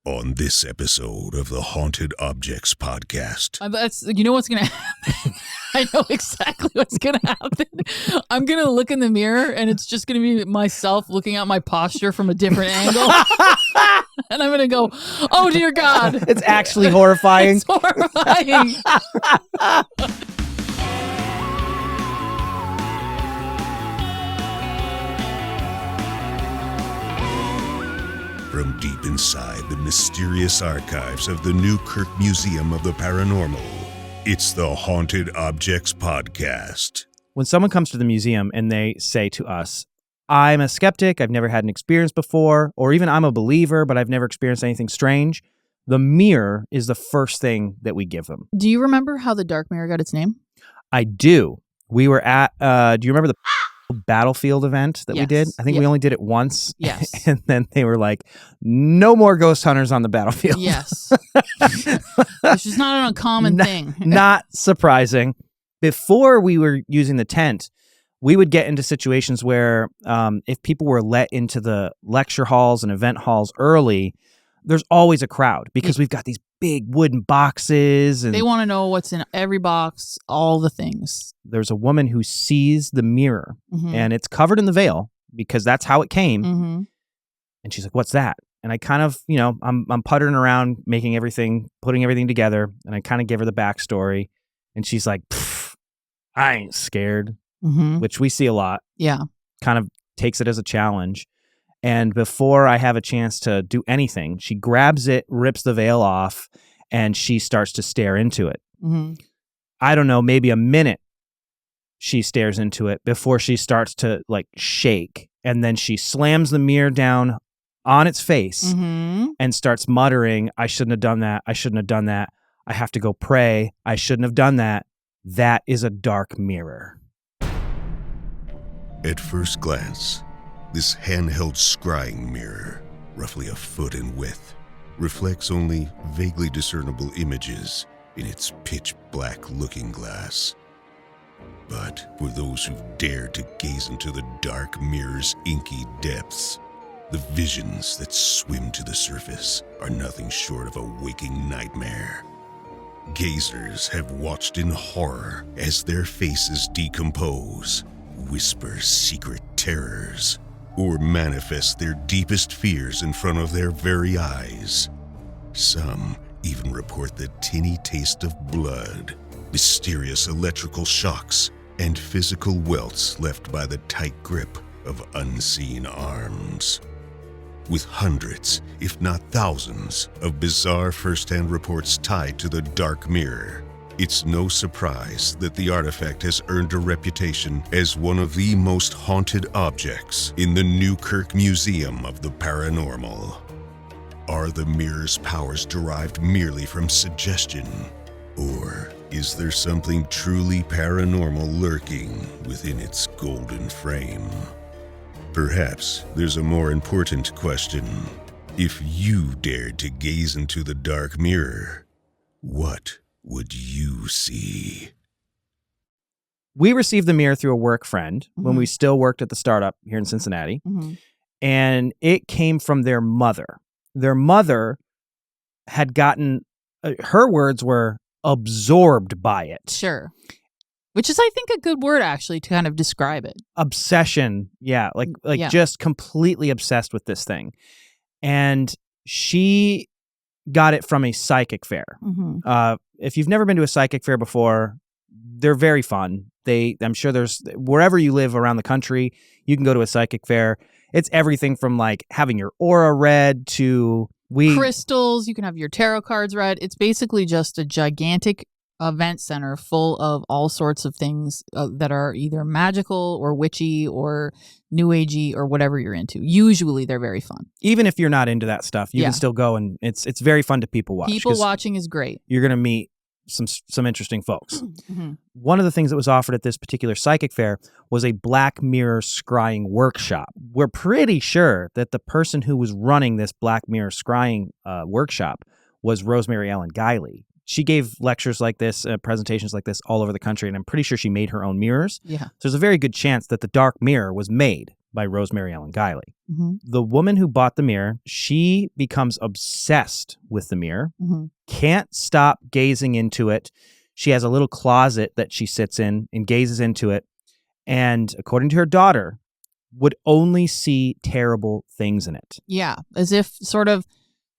On this episode of the Haunted Objects Podcast. You know what's going to happen? I know exactly what's going to happen. I'm going to look in the mirror and it's just going to be myself looking at my posture from a different angle. And I'm going to go, oh, dear God. It's actually horrifying. It's horrifying. From deep inside the mysterious archives of the Newkirk Museum of the Paranormal, it's the Haunted Objects Podcast. When someone comes to the museum and they say to us, I'm a skeptic, I've never had an experience before, or even I'm a believer, but I've never experienced anything strange, the mirror is the first thing that we give them. Do you remember how the dark mirror got its name? I do. We were at, do you remember the battlefield event that we did? I think we only did it once. Yes. And then they were like, no more ghost hunters on the battlefield. Yes. Which is not an uncommon thing. Not surprising. Before we were using the tent, we would get into situations where if people were let into the lecture halls and event halls early, there's always a crowd because we've got these big wooden boxes. And they want to know what's in every box, all the things. There's a woman who sees the mirror and it's covered in the veil because that's how it came. Mm-hmm. And she's like, what's that? And I kind of, I'm puttering around, putting everything together. And I kind of give her the backstory. And she's like, I ain't scared, which we see a lot. Yeah. Kind of takes it as a challenge. And before I have a chance to do anything, she grabs it, rips the veil off, and she starts to stare into it. Mm-hmm. I don't know, maybe a minute she stares into it before she starts to shake. And then she slams the mirror down on its face and starts muttering, I shouldn't have done that. I shouldn't have done that. I have to go pray. I shouldn't have done that. That is a dark mirror. At first glance, this handheld scrying mirror, roughly a foot in width, reflects only vaguely discernible images in its pitch-black looking glass. But for those who've dared to gaze into the dark mirror's inky depths, the visions that swim to the surface are nothing short of a waking nightmare. Gazers have watched in horror as their faces decompose, whisper secret terrors, or manifest their deepest fears in front of their very eyes. Some even report the tinny taste of blood, mysterious electrical shocks, and physical welts left by the tight grip of unseen arms. With hundreds, if not thousands, of bizarre first-hand reports tied to the dark mirror, it's no surprise that the artifact has earned a reputation as one of the most haunted objects in the Newkirk Museum of the Paranormal. Are the mirror's powers derived merely from suggestion? Or is there something truly paranormal lurking within its golden frame? Perhaps there's a more important question. If you dared to gaze into the dark mirror, what would you see? We received the mirror through a work friend when we still worked at the startup here in Cincinnati, and it came from their mother. Their mother had gotten, her words were, absorbed by it. Sure. Which is, I think, a good word, actually, to kind of describe it. Obsession. Yeah, just completely obsessed with this thing. And she got it from a psychic fair. If you've never been to a psychic fair before, they're very fun. I'm sure there's, wherever you live around the country, you can go to a psychic fair. It's everything from having your aura read to crystals. You can have your tarot cards read. It's basically just a gigantic event center full of all sorts of things that are either magical or witchy or new agey or whatever you're into. Usually they're very fun. Even if you're not into that stuff, you can still go, and it's very fun to people watch. People watching is great. You're going to meet some interesting folks. One of the things that was offered at this particular psychic fair was a Black Mirror scrying workshop. We're pretty sure that the person who was running this Black Mirror scrying workshop was Rosemary Ellen Guiley. She gave lectures like this, presentations like this all over the country, and I'm pretty sure she made her own mirrors. Yeah. So there's a very good chance that the dark mirror was made by Rosemary Ellen Guiley. Mm-hmm. The woman who bought the mirror, she becomes obsessed with the mirror, can't stop gazing into it. She has a little closet that she sits in and gazes into it. And according to her daughter, would only see terrible things in it. Yeah, as if sort of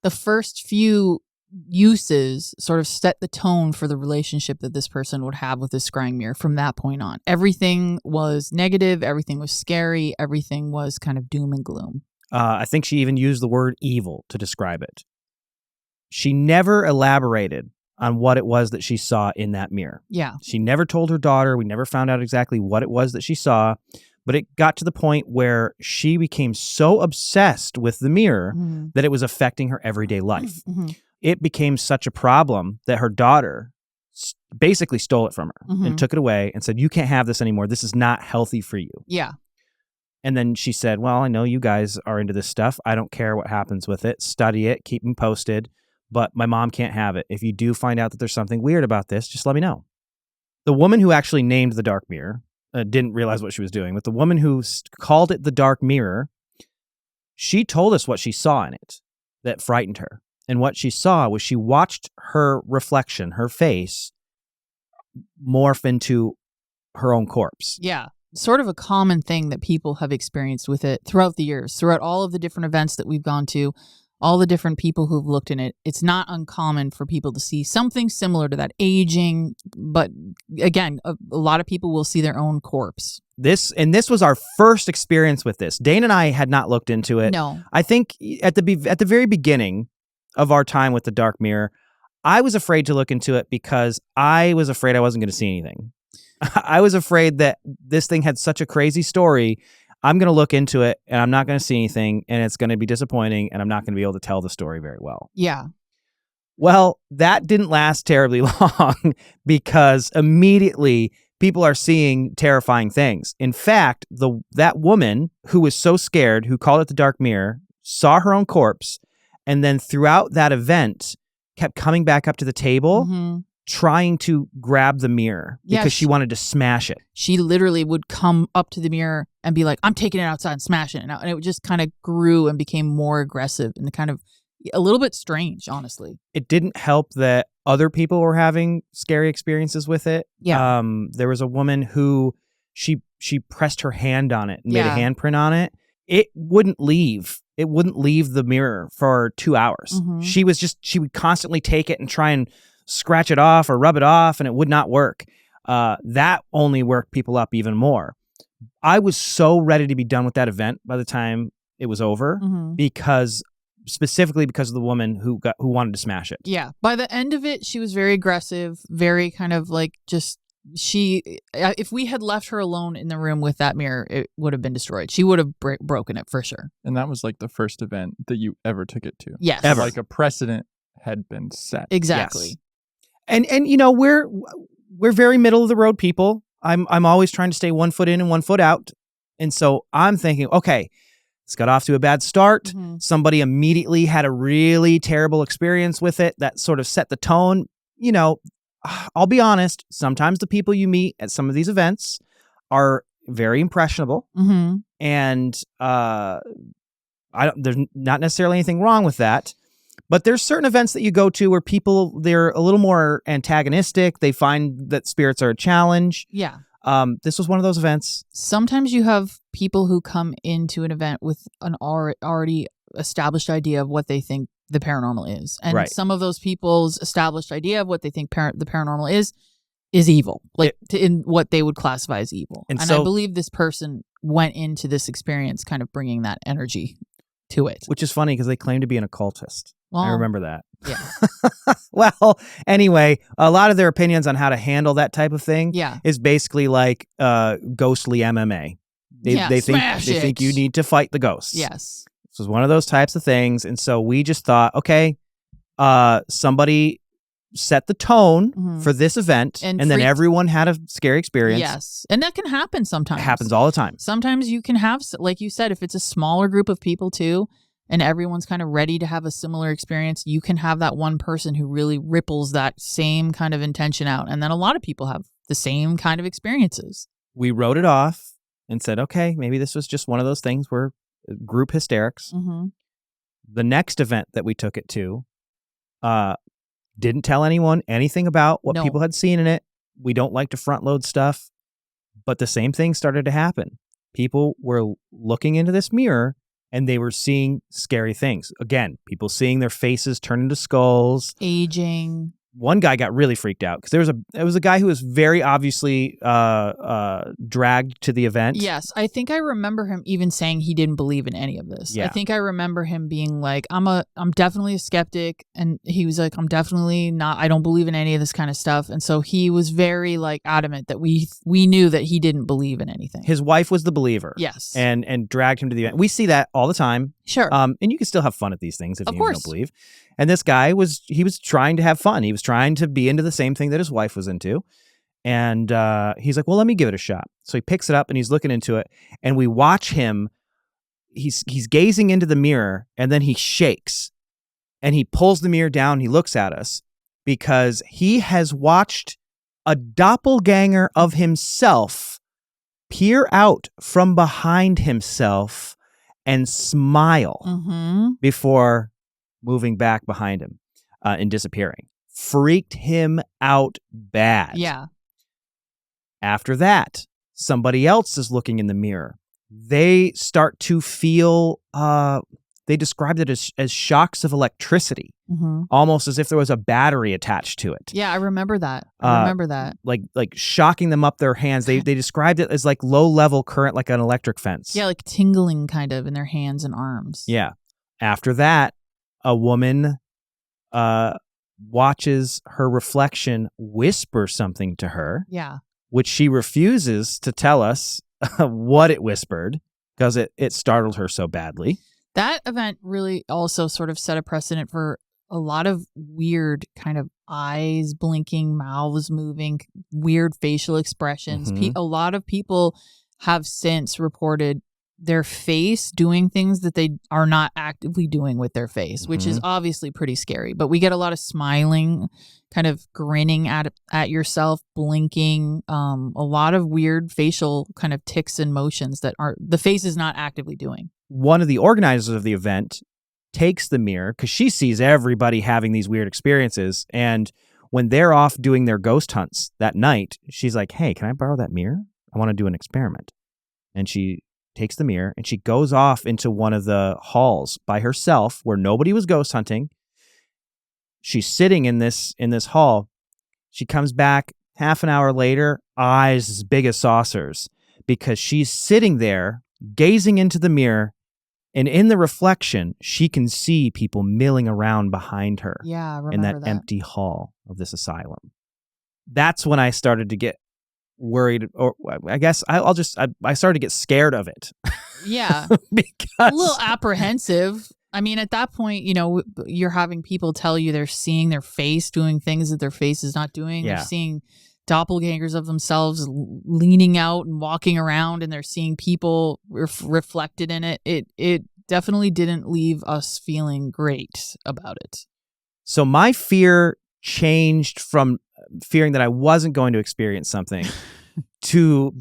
the first few uses sort of set the tone for the relationship that this person would have with this scrying mirror from that point on. Everything was negative, everything was scary, everything was kind of doom and gloom. I think she even used the word evil to describe it. She never elaborated on what it was that she saw in that mirror. Yeah. She never told her daughter. We never found out exactly what it was that she saw, but it got to the point where she became so obsessed with the mirror that it was affecting her everyday life. It became such a problem that her daughter basically stole it from her and took it away and said, "You can't have this anymore. This is not healthy for you." Yeah. And then she said, "Well, I know you guys are into this stuff. I don't care what happens with it. Study it, keep me posted. But my mom can't have it. If you do find out that there's something weird about this, just let me know." The woman who actually named the dark mirror didn't realize what she was doing, but the woman who called it the dark mirror, she told us what she saw in it that frightened her. And what she saw was she watched her reflection, her face, morph into her own corpse. Yeah. Sort of a common thing that people have experienced with it throughout the years, throughout all of the different events that we've gone to, all the different people who've looked in it. It's not uncommon for people to see something similar to that, aging. But again, a lot of people will see their own corpse. This was our first experience with this. Dane and I had not looked into it. No. I think at the very beginning of our time with the dark mirror, I was afraid to look into it because I was afraid I wasn't going to see anything. I was afraid that this thing had such a crazy story. I'm going to look into it and I'm not going to see anything and it's going to be disappointing and I'm not going to be able to tell the story very well. Yeah. Well, that didn't last terribly long because immediately people are seeing terrifying things. In fact, that woman who was so scared, who called it the dark mirror, saw her own corpse, and then throughout that event kept coming back up to the table, trying to grab the mirror because she wanted to smash it. She literally would come up to the mirror and be like, "I'm taking it outside and smashing it." And it just kind of grew and became more aggressive and kind of a little bit strange, honestly. It didn't help that other people were having scary experiences with it. Yeah. There was a woman who she pressed her hand on it and made a handprint on it. It wouldn't leave. It wouldn't leave the mirror for 2 hours. She would constantly take it and try and scratch it off or rub it off, and it would not work. That only worked people up even more. I was so ready to be done with that event by the time it was over specifically because of the woman who wanted to smash it. Yeah. By the end of it, she was very aggressive, very kind of like just if we had left her alone in the room with that mirror, it would have been destroyed. She would have broken it for sure. And that was like the first event that you ever took it to. Yes. Ever. Like a precedent had been set. Exactly. Yes. And you know, we're very middle of the road people. I'm always trying to stay 1 foot in and 1 foot out. And so I'm thinking, okay, it's got off to a bad start. Somebody immediately had a really terrible experience with it that sort of set the tone. You know, I'll be honest, sometimes the people you meet at some of these events are very impressionable. And there's not necessarily anything wrong with that. But there's certain events that you go to where they're a little more antagonistic. They find that spirits are a challenge. Yeah. This was one of those events. Sometimes you have people who come into an event with an already established idea of what they think the paranormal is. And some of those people's established idea of what they think the paranormal is evil, in what they would classify as evil. And so, I believe this person went into this experience kind of bringing that energy to it. Which is funny because they claim to be an occultist. Well, I remember that. Yeah. Well, anyway, a lot of their opinions on how to handle that type of thing is basically like ghostly MMA. They think you need to fight the ghosts. Yes. This was one of those types of things. And so we just thought, okay, somebody set the tone for this event, and then everyone had a scary experience. Yes. And that can happen sometimes. It happens all the time. Sometimes you can have, like you said, if it's a smaller group of people too, and everyone's kind of ready to have a similar experience, you can have that one person who really ripples that same kind of intention out. And then a lot of people have the same kind of experiences. We wrote it off and said, okay, maybe this was just one of those things where group hysterics. Mm-hmm. The next event that we took it to, didn't tell anyone anything about what No. people had seen in it. We don't like to front load stuff, but the same thing started to happen. People were looking into this mirror and they were seeing scary things. Again, people seeing their faces turn into skulls. Aging. One guy got really freaked out because there was a guy who was very obviously dragged to the event. Yes, I think I remember him even saying he didn't believe in any of this. Yeah. I think I remember him being like, I'm definitely a skeptic, and he was like, I'm definitely not. I don't believe in any of this kind of stuff, and so he was very like adamant that we knew that he didn't believe in anything. His wife was the believer. Yes, and dragged him to the event. We see that all the time. Sure. And you can still have fun at these things if Of you course. don't believe. And this guy was trying to have fun. He was trying to be into the same thing that his wife was into. And he's like, well, let me give it a shot. So he picks it up and he's looking into it. And we watch him. He's gazing into the mirror and then he shakes and he pulls the mirror down. He looks at us because he has watched a doppelganger of himself peer out from behind himself and smile before moving back behind him and disappearing. Freaked him out bad. Yeah. After that, somebody else is looking in the mirror. They start to feel, they described it as shocks of electricity, almost as if there was a battery attached to it. Yeah, I remember that. Like shocking them up their hands. They described it as like low-level current, like an electric fence. Yeah, like tingling kind of in their hands and arms. Yeah. After that, a woman watches her reflection whisper something to her. Yeah. Which she refuses to tell us what it whispered because it startled her so badly. That event really also sort of set a precedent for a lot of weird kind of eyes blinking, mouths moving, weird facial expressions. A lot of people have since reported their face doing things that they are not actively doing with their face, which is obviously pretty scary. But we get a lot of smiling, kind of grinning at yourself, blinking, a lot of weird facial kind of tics and motions that the face is not actively doing. One of the organizers of the event takes the mirror because she sees everybody having these weird experiences. And when they're off doing their ghost hunts that night, she's like, hey, can I borrow that mirror? I want to do an experiment. And she takes the mirror and she goes off into one of the halls by herself where nobody was ghost hunting. She's sitting in this hall. She comes back half an hour later, eyes as big as saucers, because she's sitting there gazing into the mirror, and in the reflection, she can see people milling around behind her. Yeah, I remember in that empty hall of this asylum. That's when I started to get worried, or I guess I started to get scared of it. Yeah. Because a little apprehensive. I mean, at that point, you're having people tell you they're seeing their face doing things that their face is not doing. Yeah. They're seeing doppelgangers of themselves leaning out and walking around, and they're seeing people reflected in it. It definitely didn't leave us feeling great about it. So my fear changed from fearing that I wasn't going to experience something to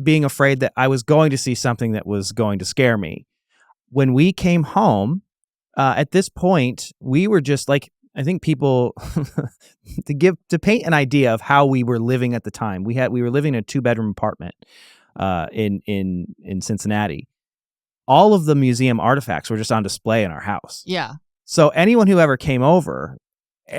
being afraid that I was going to see something that was going to scare me. When we came home, at this point, we were just like, I think people to paint an idea of how we were living at the time. We were living in a 2-bedroom apartment in Cincinnati. All of the museum artifacts were just on display in our house. Yeah. So anyone who ever came over,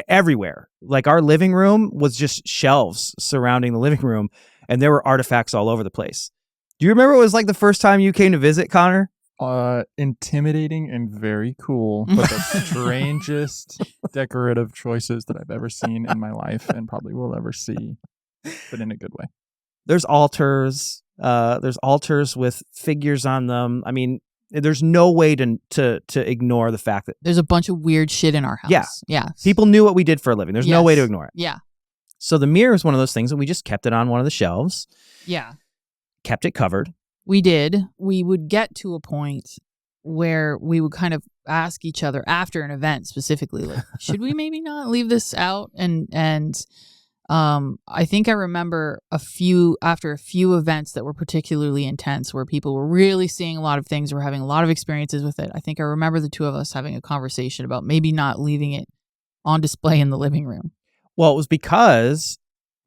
everywhere, like our living room was just shelves surrounding the living room, and there were artifacts all over the place. Do you remember what it was like the first time you came to visit, Connor? Intimidating and very cool, but the strangest decorative choices that I've ever seen in my life and probably will ever see, but in a good way. There's altars. There's altars with figures on them. I mean, there's no way to ignore the fact that there's a bunch of weird shit in our house. Yeah. People knew what we did for a living. There's no way to ignore it. Yeah. So the mirror is one of those things that we just kept it on one of the shelves. Yeah. Kept it covered. We did. We would get to a point where we would kind of ask each other after an event specifically, like, should we maybe not leave this out? And I think I remember after a few events that were particularly intense where people were really seeing a lot of things, were having a lot of experiences with it. I think I remember the two of us having a conversation about maybe not leaving it on display in the living room. Well, it was because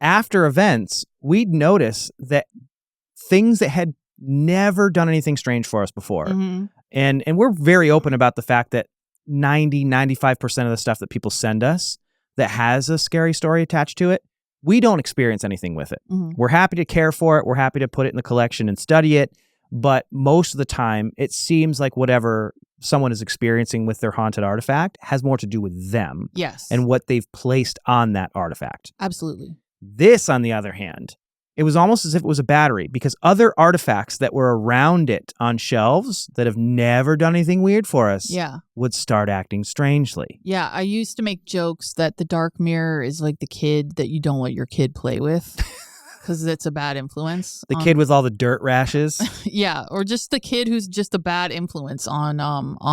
after events, we'd notice that things that had never done anything strange for us before. Mm-hmm. And we're very open about the fact that 95% of the stuff that people send us that has a scary story attached to it, we don't experience anything with it. Mm-hmm. We're happy to care for it. We're happy to put it in the collection and study it. But most of the time, it seems like whatever someone is experiencing with their haunted artifact has more to do with them. Yes. And what they've placed on that artifact. Absolutely. This, on the other hand, it was almost as if it was a battery, because other artifacts that were around it on shelves that have never done anything weird for us would start acting strangely. Yeah, I used to make jokes that the dark mirror is like the kid that you don't let your kid play with because it's a bad influence. The kid with all the dirt rashes. Yeah, or just the kid who's just a bad influence on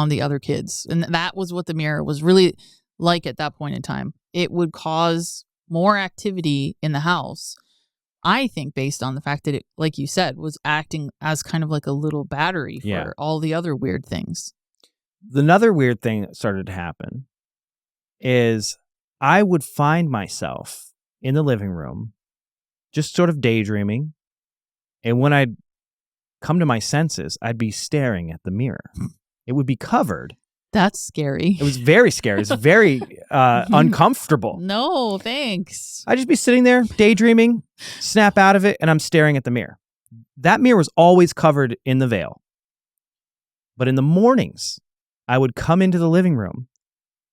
the other kids. And that was what the mirror was really like at that point in time. It would cause more activity in the house. I think based on the fact that it, like you said, was acting as kind of like a little battery for all the other weird things. Another weird thing that started to happen is I would find myself in the living room just sort of daydreaming. And when I'd come to my senses, I'd be staring at the mirror. It would be covered. That's scary. It was very scary. It's very uncomfortable. No, thanks. I'd just be sitting there daydreaming, snap out of it, and I'm staring at the mirror. That mirror was always covered in the veil. But in the mornings, I would come into the living room,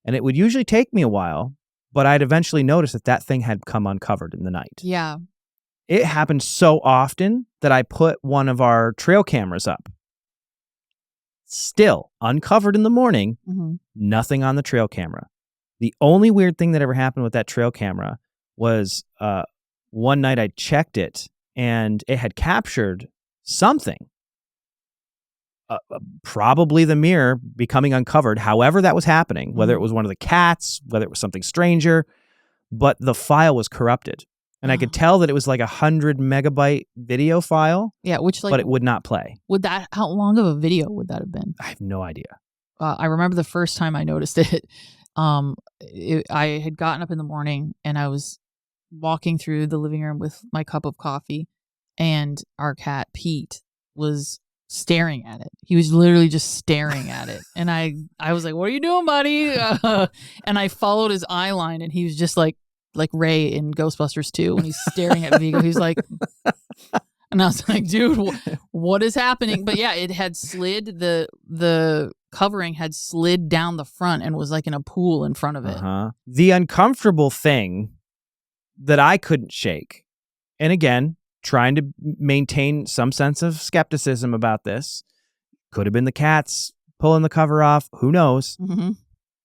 and it would usually take me a while, but I'd eventually notice that thing had come uncovered in the night. Yeah. It happened so often that I put one of our trail cameras up. Still uncovered in the morning, nothing on the trail camera. The only weird thing that ever happened with that trail camera was one night I checked it and it had captured something. Probably the mirror becoming uncovered, however that was happening, whether it was one of the cats, whether it was something stranger, but the file was corrupted. And I could tell that it was like 100 megabyte video file. Yeah, but it would not play. How long of a video would that have been? I have no idea. I remember the first time I noticed it. I had gotten up in the morning and I was walking through the living room with my cup of coffee, and our cat Pete was staring at it. He was literally just staring at it, and I was like, "What are you doing, buddy?" And I followed his eye line, and he was just like Ray in Ghostbusters 2 when he's staring at Vigo. He's like, and I was like, dude, what is happening? But yeah, it had slid, the covering had slid down the front and was like in a pool in front of it. The uncomfortable thing that I couldn't shake, and again, trying to maintain some sense of skepticism about this, could have been the cats pulling the cover off, who knows?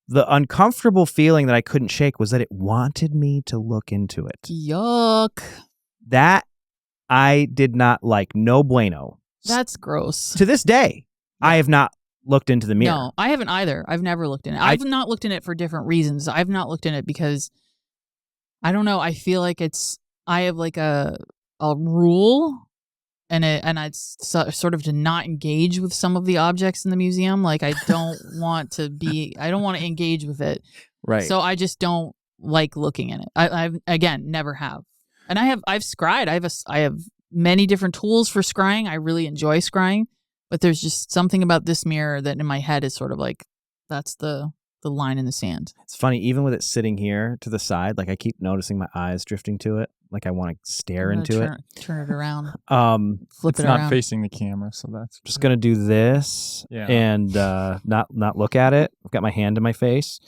The uncomfortable feeling that I couldn't shake was that it wanted me to look into it. Yuck. That I did not like. No bueno. That's gross. To this day, I have not looked into the mirror. No, I haven't either. I've never looked in it. I've not looked in it for different reasons. I've not looked in it because, I don't know, I feel like I have like a rule, and it's sort of to not engage with some of the objects in the museum. Like I don't want to engage with it. Right. So I just don't like looking in it. I've again never have. And I've scryed. I have many different tools for scrying. I really enjoy scrying, but there's just something about this mirror that in my head is sort of like, that's the line in the sand. It's funny, even with it sitting here to the side, like I keep noticing my eyes drifting to it. Like I want to stare into it. Turn it around. Flip it around. It's not facing the camera, so that's just gonna do this and not look at it. I've got my hand in my face.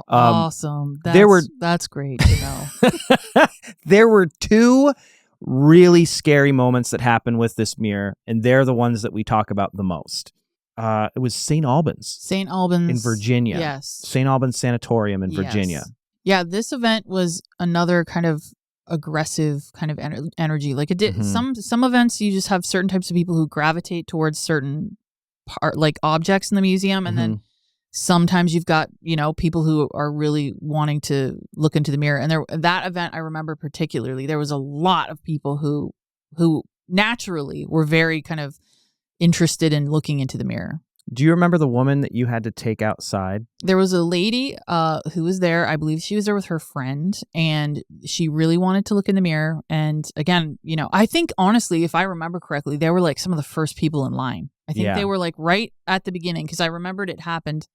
Awesome. That's great to know. There were two really scary moments that happened with this mirror, and they're the ones that we talk about the most. It was St. Albans in Virginia. Yes. St. Albans Sanatorium in Virginia. Yeah, this event was another kind of aggressive kind of energy. Like it did some events, you just have certain types of people who gravitate towards certain objects in the museum, and then Sometimes you've got, people who are really wanting to look into the mirror. And that event I remember particularly, there was a lot of people who naturally were very kind of interested in looking into the mirror. Do you remember the woman that you had to take outside? There was a lady who was there. I believe she was there with her friend, and she really wanted to look in the mirror. And again, I think honestly, if I remember correctly, they were like some of the first people in line. I think they were like right at the beginning, because I remembered it happened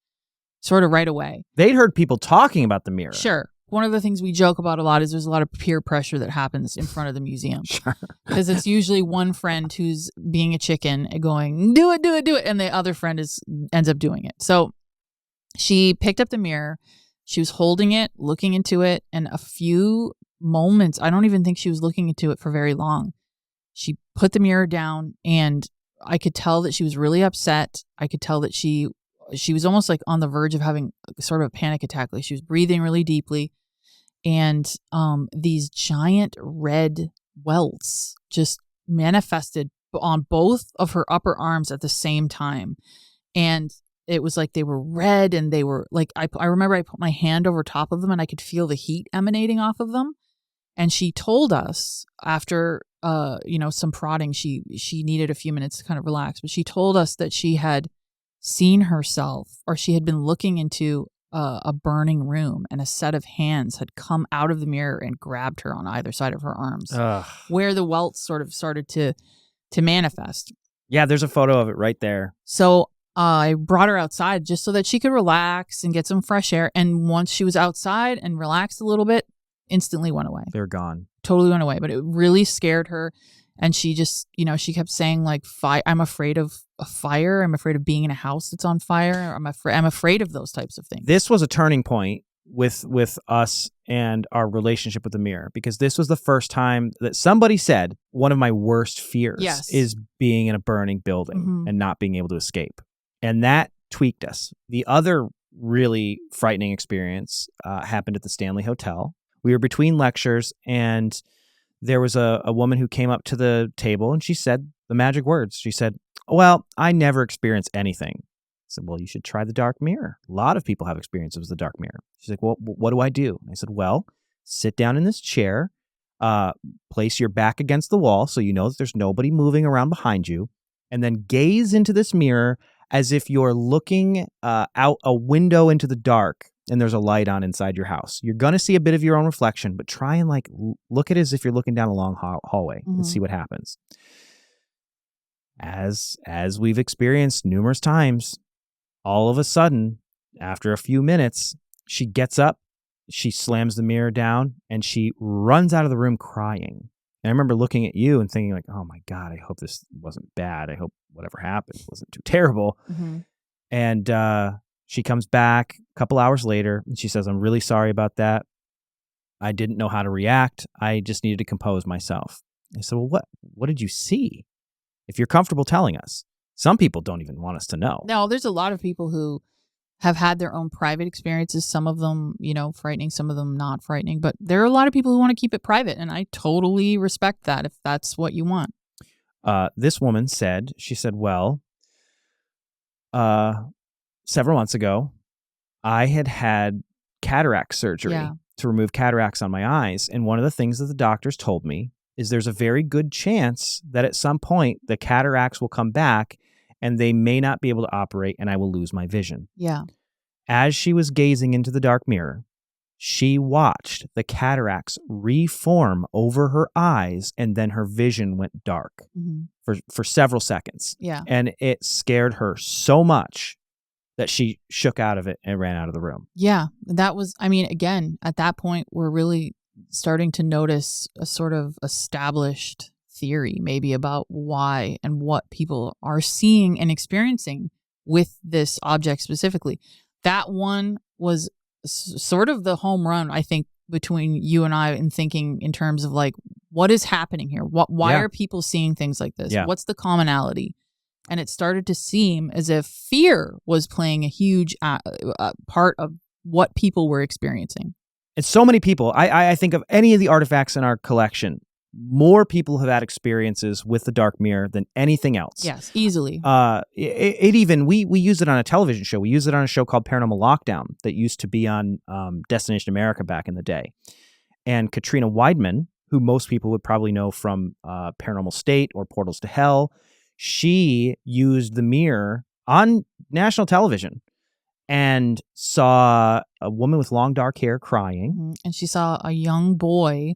sort of right away. They'd heard people talking about the mirror. Sure. One of the things we joke about a lot is there's a lot of peer pressure that happens in front of the museum. Sure. Because it's usually one friend who's being a chicken and going, do it, do it, do it. And the other friend ends up doing it. So she picked up the mirror. She was holding it, looking into it. And a few moments, I don't even think she was looking into it for very long. She put the mirror down, and I could tell that she was really upset. I could tell that she was almost like on the verge of having sort of a panic attack. Like she was breathing really deeply. And these giant red welts just manifested on both of her upper arms at the same time. And it was like they were red, and they were like, I remember I put my hand over top of them, and I could feel the heat emanating off of them. And she told us after, some prodding, she needed a few minutes to kind of relax, but she told us that she had seen herself, or she had been looking into a burning room, and a set of hands had come out of the mirror and grabbed her on either side of her arms. Ugh. Where the welts sort of started to manifest. Yeah, there's a photo of it right there. So I brought her outside just so that she could relax and get some fresh air. And once she was outside and relaxed a little bit, instantly went away. They're gone. Totally went away. But it really scared her. And she just, she kept saying like, I'm afraid of a fire. I'm afraid of being in a house that's on fire. I'm afraid of those types of things. This was a turning point with us and our relationship with the mirror, because this was the first time that somebody said one of my worst fears is being in a burning building and not being able to escape. And that tweaked us. The other really frightening experience happened at the Stanley Hotel. We were between lectures, and there was a woman who came up to the table, and she said the magic words. She said, well, I never experienced anything. I said, well, you should try the dark mirror. A lot of people have experiences with the dark mirror. She's like, well, what do I do? And I said, well, sit down in this chair, place your back against the wall so you know that there's nobody moving around behind you, and then gaze into this mirror as if you're looking out a window into the dark and there's a light on inside your house. You're going to see a bit of your own reflection, but try and like look at it as if you're looking down a long hallway and see what happens. As we've experienced numerous times, all of a sudden, after a few minutes, she gets up, she slams the mirror down, and she runs out of the room crying. And I remember looking at you and thinking like, oh my God, I hope this wasn't bad. I hope whatever happened wasn't too terrible. And she comes back a couple hours later, and she says, I'm really sorry about that. I didn't know how to react. I just needed to compose myself. I said, well, what did you see? If you're comfortable telling us. Some people don't even want us to know. No, there's a lot of people who have had their own private experiences. Some of them, frightening, some of them not frightening. But there are a lot of people who want to keep it private, and I totally respect that if that's what you want. This woman said, well, several months ago, I had cataract surgery to remove cataracts on my eyes. And one of the things that the doctors told me is there's a very good chance that at some point the cataracts will come back and they may not be able to operate and I will lose my vision. Yeah. As she was gazing into the dark mirror, she watched the cataracts reform over her eyes, and then her vision went dark for several seconds. Yeah. And it scared her so much that she shook out of it and ran out of the room. Yeah. That was, again, at that point, we're really starting to notice a sort of established theory maybe about why and what people are seeing and experiencing with this object specifically. That one was sort of the home run, I think, between you and I in thinking in terms of like, what is happening here? Why are people seeing things like this? Yeah. What's the commonality? And it started to seem as if fear was playing a huge part of what people were experiencing. And so many people, I think of any of the artifacts in our collection, more people have had experiences with the dark mirror than anything else. Yes, easily. It even we use it on a television show. We use it on a show called Paranormal Lockdown that used to be on Destination America back in the day. And Katrina Weidman, who most people would probably know from Paranormal State or Portals to Hell, she used the mirror on national television and saw a woman with long dark hair crying. Mm-hmm. And she saw a young boy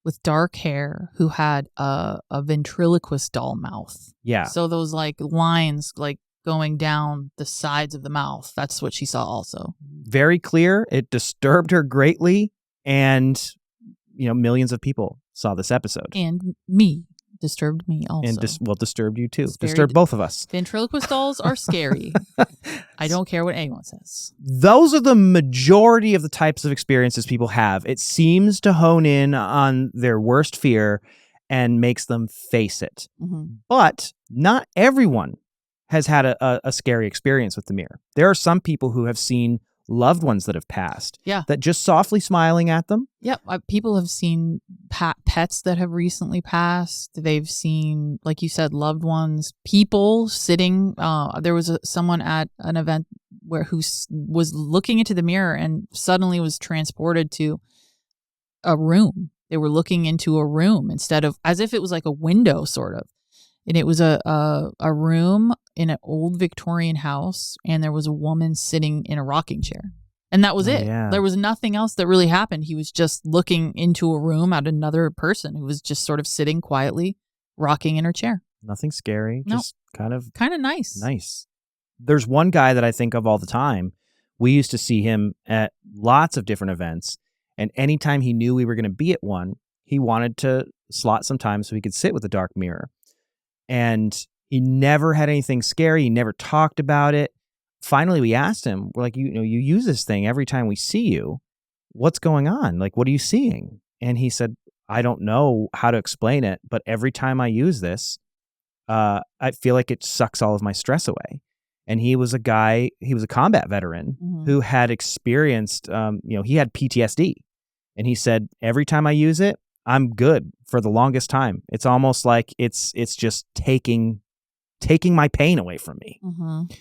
with dark hair who had a ventriloquist doll mouth. Yeah. So those like lines like going down the sides of the mouth. That's what she saw also. Very clear. It disturbed her greatly. And, millions of people saw this episode. And me. Disturbed me also. And disturbed you too. It's very Disturbed both of us. Ventriloquist dolls are scary. I don't care what anyone says. Those are the majority of the types of experiences people have. It seems to hone in on their worst fear and makes them face it. Mm-hmm. But not everyone has had a scary experience with the mirror. There are some people who have seen loved ones that have passed. Yeah. That just softly smiling at them. Yep. People have seen pets that have recently passed. They've seen, like you said, loved ones, people sitting. There was someone at an event who was looking into the mirror and suddenly was transported to a room. They were looking into a room instead of, as if it was like a window sort of. And it was a room in an old Victorian house, and there was a woman sitting in a rocking chair. And that was it. Yeah. There was nothing else that really happened. He was just looking into a room at another person who was just sort of sitting quietly, rocking in her chair. Nothing scary. Nope. Just kind of nice. Nice. There's one guy that I think of all the time. We used to see him at lots of different events, and anytime he knew we were going to be at one, he wanted to slot some time so he could sit with the dark mirror. And he never had anything scary. He never talked about it. Finally, we asked him, we're like, you use this thing every time we see you. What's going on? Like, what are you seeing? And he said, I don't know how to explain it, but every time I use this, I feel like it sucks all of my stress away. And he was a combat veteran who had experienced, he had PTSD. And he said, every time I use it, I'm good for the longest time. It's almost like it's just taking my pain away from me. Mm-hmm.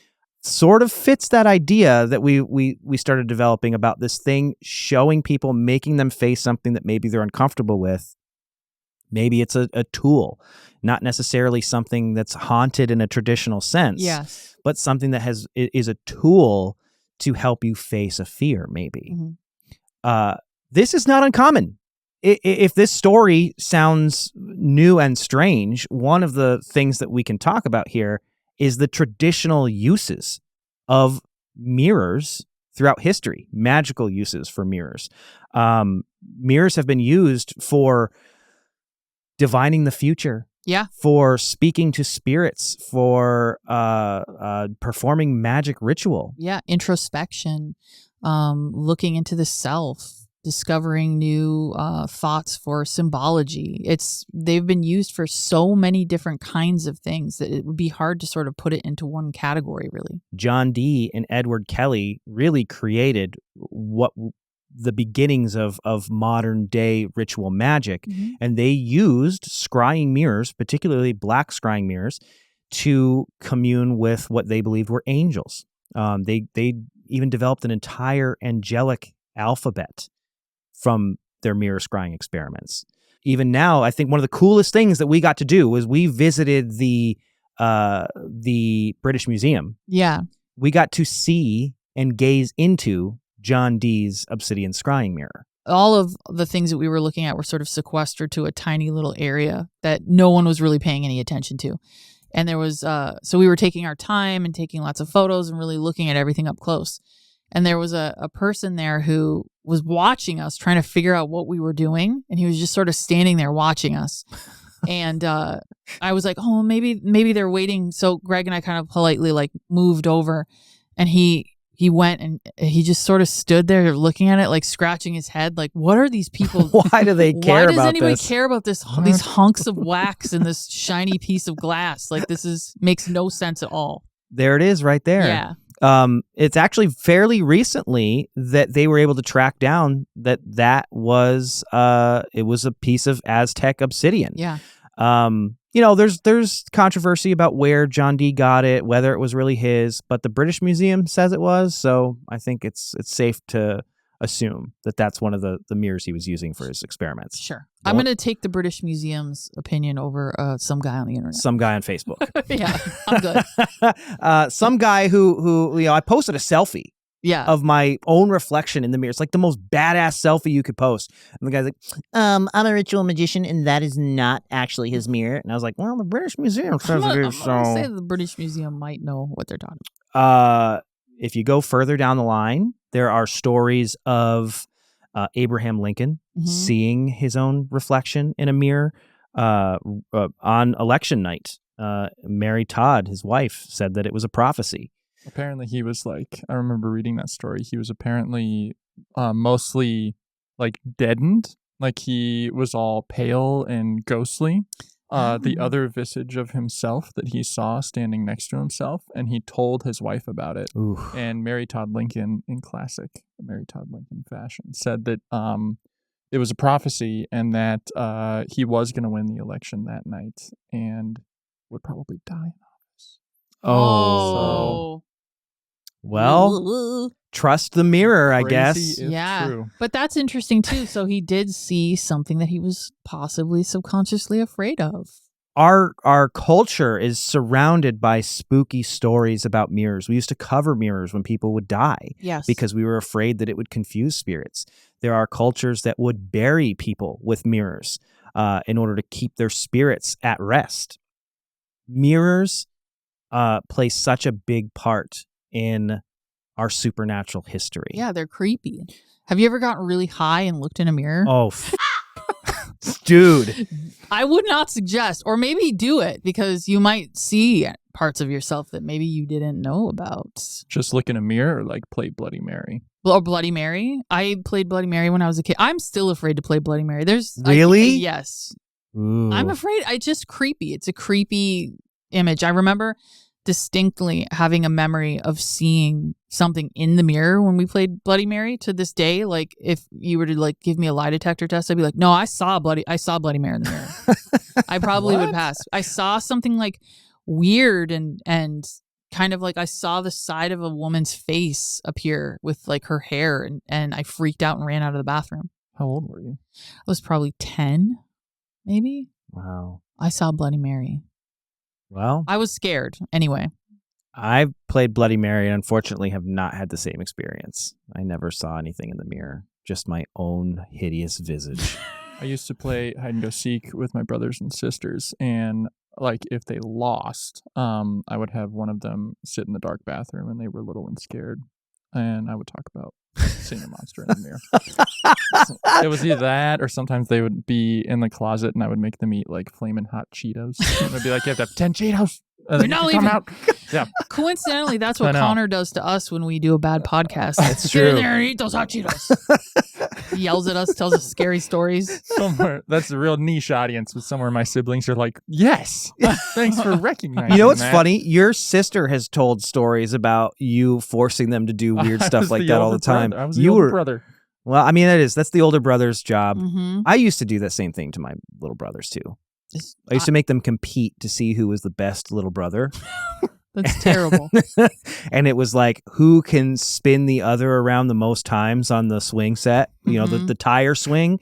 Sort of fits that idea that we started developing about this thing, showing people, making them face something that maybe they're uncomfortable with. Maybe it's a tool, not necessarily something that's haunted in a traditional sense, yes, but something that is a tool to help you face a fear, maybe. Mm-hmm. This is not uncommon. If this story sounds new and strange, one of the things that we can talk about here is the traditional uses of mirrors throughout history, magical uses for mirrors. Mirrors have been used for divining the future. Yeah. For speaking to spirits, for performing magic ritual. Yeah. Introspection, looking into the self. Discovering new thoughts for symbology. They've been used for so many different kinds of things that it would be hard to sort of put it into one category, really. John Dee and Edward Kelly really created what the beginnings of modern day ritual magic, and they used scrying mirrors, particularly black scrying mirrors, to commune with what they believed were angels. They even developed an entire angelic alphabet from their mirror scrying experiments. Even now, I think one of the coolest things that we got to do was we visited the British Museum. Yeah. We got to see and gaze into John Dee's obsidian scrying mirror. All of the things that we were looking at were sort of sequestered to a tiny little area that no one was really paying any attention to. And there was, so we were taking our time and taking lots of photos and really looking at everything up close. And there was a person there who was watching us, trying to figure out what we were doing. And he was just sort of standing there watching us. And I was like, oh, maybe they're waiting. So Greg and I kind of politely like moved over, and he went and he just sort of stood there looking at it, like scratching his head. Like, what are these people? Why do they care about this? Why does anybody care about this? These hunks of wax and this shiny piece of glass? Like, makes no sense at all. There it is right there. Yeah. It's actually fairly recently that they were able to track down that was it was a piece of Aztec obsidian. Yeah. There's controversy about where John Dee got it, whether it was really his, but the British Museum says it was. So I think it's safe to assume that that's one of the mirrors he was using for his experiments. Sure. I'm going to take the British Museum's opinion over some guy on the internet. Some guy on Facebook. Yeah, I'm good. Some guy who I posted a selfie of my own reflection in the mirror. It's like the most badass selfie you could post. And the guy's like, I'm a ritual magician, and that is not actually his mirror. And I was like, well, the British Museum says it is. So I'm going to say the British Museum might know what they're talking about. If you go further down the line, there are stories of Abraham Lincoln seeing his own reflection in a mirror on election night. Mary Todd, his wife, said that it was a prophecy. Apparently he was like, I remember reading that story. He was apparently mostly like deadened. Like he was all pale and ghostly. The other visage of himself that he saw standing next to himself, and he told his wife about it. Ooh. And Mary Todd Lincoln, in classic Mary Todd Lincoln fashion, said that it was a prophecy and that he was going to win the election that night and would probably die in office. Oh. Well, trust the mirror, I guess. Yeah. True. But that's interesting, too. So he did see something that he was possibly subconsciously afraid of. Our culture is surrounded by spooky stories about mirrors. We used to cover mirrors when people would die. Yes. Because we were afraid that it would confuse spirits. There are cultures that would bury people with mirrors in order to keep their spirits at rest. Mirrors play such a big part in our supernatural history. Yeah, they're creepy. Have you ever gotten really high and looked in a mirror? Oh, dude. I would not suggest, or maybe do it because you might see parts of yourself that maybe you didn't know about. Just look in a mirror or like play Bloody Mary? Or Bloody Mary. I played Bloody Mary when I was a kid. I'm still afraid to play Bloody Mary. Really? Yes. Ooh. I'm afraid. It's just creepy. It's a creepy image. I remember distinctly having a memory of seeing something in the mirror when we played Bloody Mary. To this day, like if you were to like give me a lie detector test, I'd be like, no, I saw Bloody Mary in the mirror. I probably would pass. I saw something like weird and kind of like I saw the side of a woman's face appear with like her hair, and I freaked out and ran out of the bathroom. How old were you? I was probably 10, maybe. Wow. I saw Bloody Mary. Well, I was scared. Anyway. I've played Bloody Mary and unfortunately have not had the same experience. I never saw anything in the mirror, just my own hideous visage. I used to play hide and go seek with my brothers and sisters, and like if they lost, I would have one of them sit in the dark bathroom, and they were little and scared, and I would talk about seeing a monster in the mirror. So it was either that, or sometimes they would be in the closet, and I would make them eat like flaming hot Cheetos. And I'd be like, "You have to have 10 Cheetos." You're not leaving. Out. Yeah. Coincidentally, that's what Connor does to us when we do a bad podcast. That's Get in true. there and eat those hot Cheetos. He yells at us, tells us scary stories. Somewhere that's a real niche audience, but somewhere my siblings are like, "Yes, thanks for recognizing." You know what's that. funny? Your sister has told stories about you forcing them to do weird stuff like that all the time. I was the older brother. Well, I mean, that's the older brother's job. Mm-hmm. I used to do that same thing to my little brothers too. I used to make them compete to see who was the best little brother. That's terrible. And it was like, who can spin the other around the most times on the swing set? You know, the tire swing.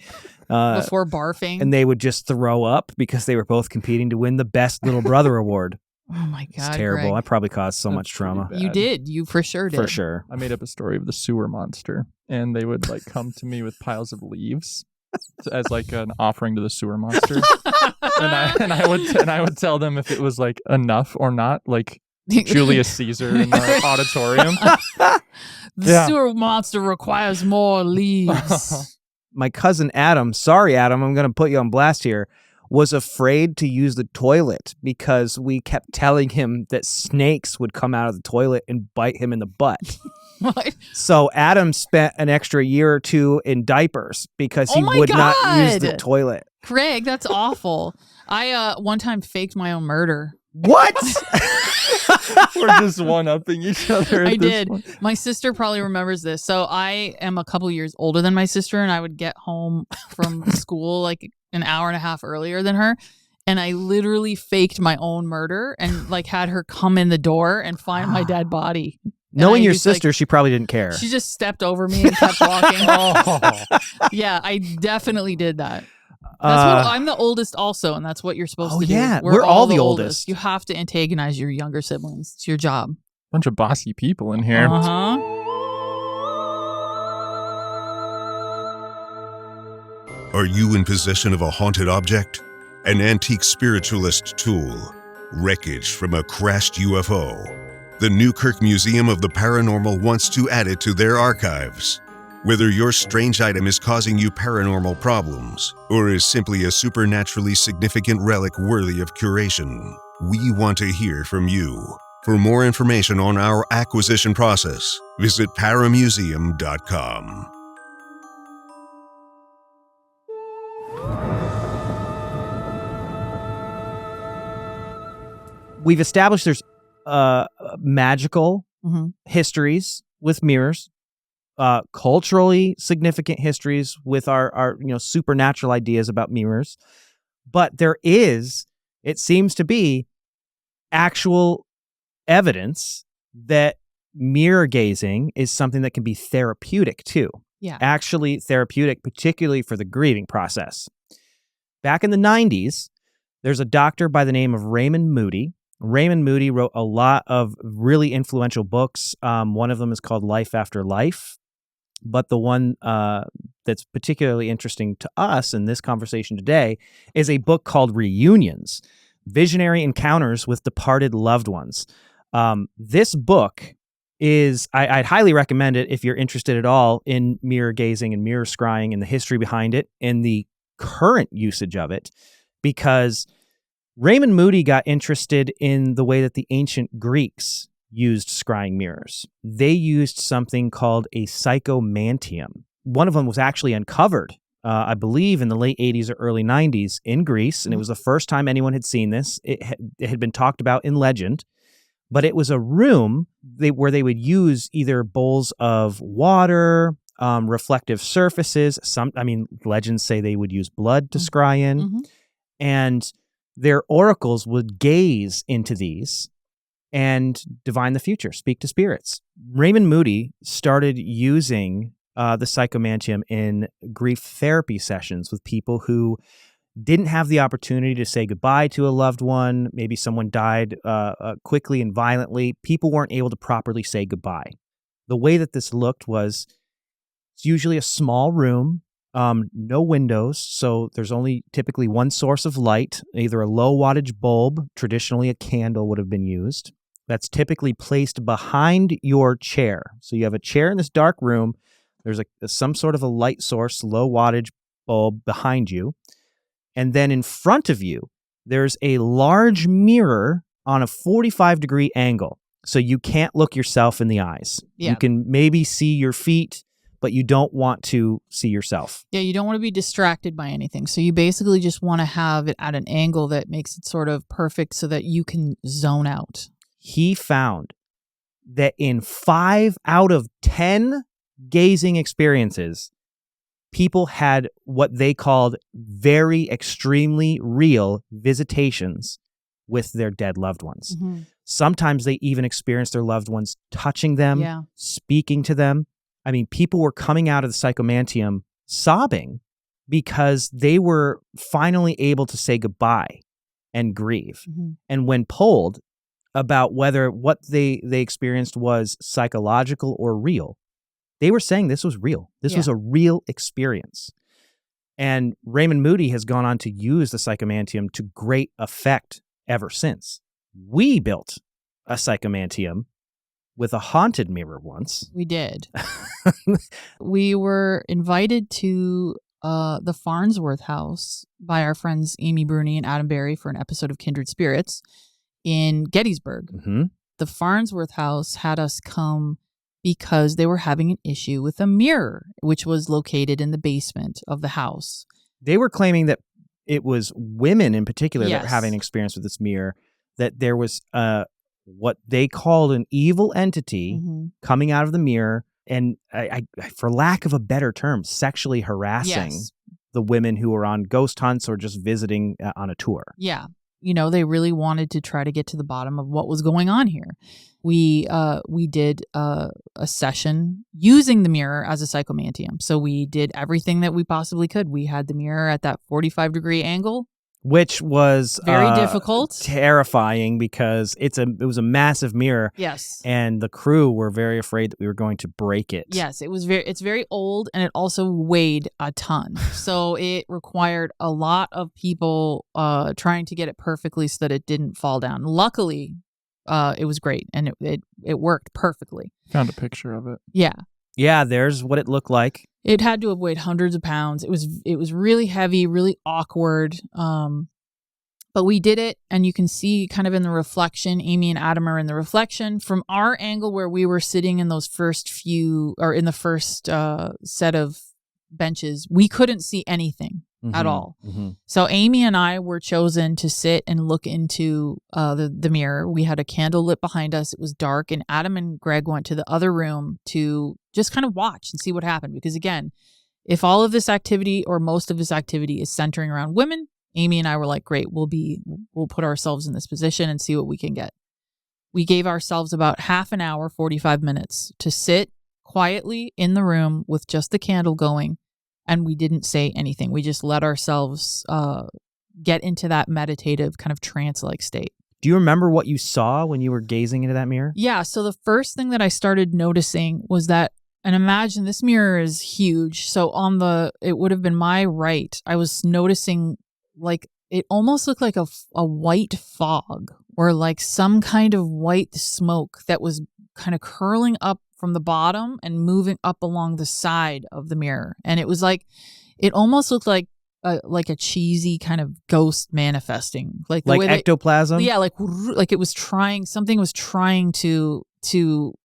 Before barfing. And they would just throw up because they were both competing to win the best little brother award. Oh my God. It's terrible. Greg. I probably caused so much trauma. You did. You for sure did. For sure. I made up a story of the sewer monster, and they would like come to me with piles of leaves as like an offering to the sewer monster. and I would tell them if it was like enough or not, like Julius Caesar in the auditorium. The sewer monster requires more leaves. My cousin Adam, sorry Adam, I'm going to put you on blast here, was afraid to use the toilet because we kept telling him that snakes would come out of the toilet and bite him in the butt. What? So Adam spent an extra year or two in diapers because he would not use the toilet. Craig, that's awful. I one time faked my own murder What? We're just one-upping each other. I did. My sister probably remembers this. So I am a couple years older than my sister, and I would get home from school like an hour and a half earlier than her. And I literally faked my own murder and like had her come in the door and find my dead body. Knowing your sister, she probably didn't care. She just stepped over me and kept walking. Yeah, I definitely did that. That's what I'm the oldest also, and that's what you're supposed to do. Yeah, we're all the oldest. You have to antagonize your younger siblings. It's your job. Bunch of bossy people in here. Uh-huh. Are you in possession of a haunted object? An antique spiritualist tool? Wreckage from a crashed UFO? The Newkirk Museum of the Paranormal wants to add it to their archives. Whether your strange item is causing you paranormal problems or is simply a supernaturally significant relic worthy of curation, we want to hear from you. For more information on our acquisition process, visit paramuseum.com. We've established there's magical histories with mirrors, culturally significant histories with our supernatural ideas about mirrors, but there is, it seems to be, actual evidence that mirror gazing is something that can be therapeutic too. Yeah, actually therapeutic, particularly for the grieving process. Back in the 90s, there's a doctor by the name of Raymond Moody. Raymond Moody wrote a lot of really influential books. One of them is called Life After Life. But the one that's particularly interesting to us in this conversation today is a book called Reunions, Visionary Encounters with Departed Loved Ones. This book is, I'd highly recommend it if you're interested at all in mirror gazing and mirror scrying and the history behind it and the current usage of it, because Raymond Moody got interested in the way that the ancient Greeks used scrying mirrors. They used something called a psychomantium. One of them was actually uncovered, I believe, in the late 80s or early 90s in Greece, and it was the first time anyone had seen this. It had been talked about in legend, but it was a room where they would use either bowls of water, reflective surfaces. Legends say they would use blood to scry in, and their oracles would gaze into these and divine the future, speak to spirits. Raymond Moody started using the psychomantium in grief therapy sessions with people who didn't have the opportunity to say goodbye to a loved one. Maybe someone died quickly and violently. People weren't able to properly say goodbye. The way that this looked was, it's usually a small room, no windows, so there's only typically one source of light, either a low wattage bulb, traditionally a candle would have been used. That's typically placed behind your chair. So you have a chair in this dark room, there's some sort of a light source, low wattage bulb behind you, and then in front of you, there's a large mirror on a 45-degree angle, so you can't look yourself in the eyes. Yeah. You can maybe see your feet, but you don't want to see yourself. Yeah, you don't want to be distracted by anything. So you basically just want to have it at an angle that makes it sort of perfect so that you can zone out. He found that in 5 out of 10 gazing experiences, people had what they called very extremely real visitations with their dead loved ones. Sometimes they even experienced their loved ones touching them, speaking to them. I mean, people were coming out of the psychomantium sobbing because they were finally able to say goodbye and grieve. And when polled about whether what they experienced was psychological or real, they were saying this was real. This was a real experience. And Raymond Moody has gone on to use the psychomantium to great effect ever since. We built a psychomantium with a haunted mirror once. We did. We were invited to the Farnsworth house by our friends Amy Bruni and Adam Berry for an episode of Kindred Spirits in Gettysburg. The Farnsworth house had us come because they were having an issue with a mirror, which was located in the basement of the house. They were claiming that it was women in particular that were having an experience with this mirror. that there was what they called an evil entity coming out of the mirror, and I, for lack of a better term, sexually harassing the women who were on ghost hunts or just visiting on a tour. Yeah. They really wanted to try to get to the bottom of what was going on here. We did a session using the mirror as a psychomantium. So we did everything that we possibly could. We had the mirror at that 45-degree angle, which was very difficult, terrifying, because it was a massive mirror. Yes, and the crew were very afraid that we were going to break it. Yes, it's very old, and it also weighed a ton. So it required a lot of people trying to get it perfectly so that it didn't fall down. Luckily, it was great, and it worked perfectly. Found a picture of it. Yeah, there's what it looked like. It had to have weighed hundreds of pounds. It was really heavy, really awkward. But we did it, and you can see kind of in the reflection, Amy and Adam are in the reflection. From our angle where we were sitting in those first set of benches, we couldn't see anything at all. So Amy and I were chosen to sit and look into the mirror. We had a candle lit behind us. It was dark, and Adam and Greg went to the other room to just kind of watch and see what happened. Because again, if all of this activity or most of this activity is centering around women, Amy and I were like, great, we'll put ourselves in this position and see what we can get. We gave ourselves about half an hour, 45 minutes to sit quietly in the room with just the candle going, and we didn't say anything. We just let ourselves get into that meditative kind of trance-like state. Do you remember what you saw when you were gazing into that mirror? Yeah, so the first thing that I started noticing was that, and imagine this mirror is huge, so it would have been my right, I was noticing like it almost looked like a white fog, or like some kind of white smoke that was kind of curling up from the bottom and moving up along the side of the mirror. And it was like, it almost looked like a cheesy kind of ghost manifesting, like the way ectoplasm. Like it was trying, something was trying to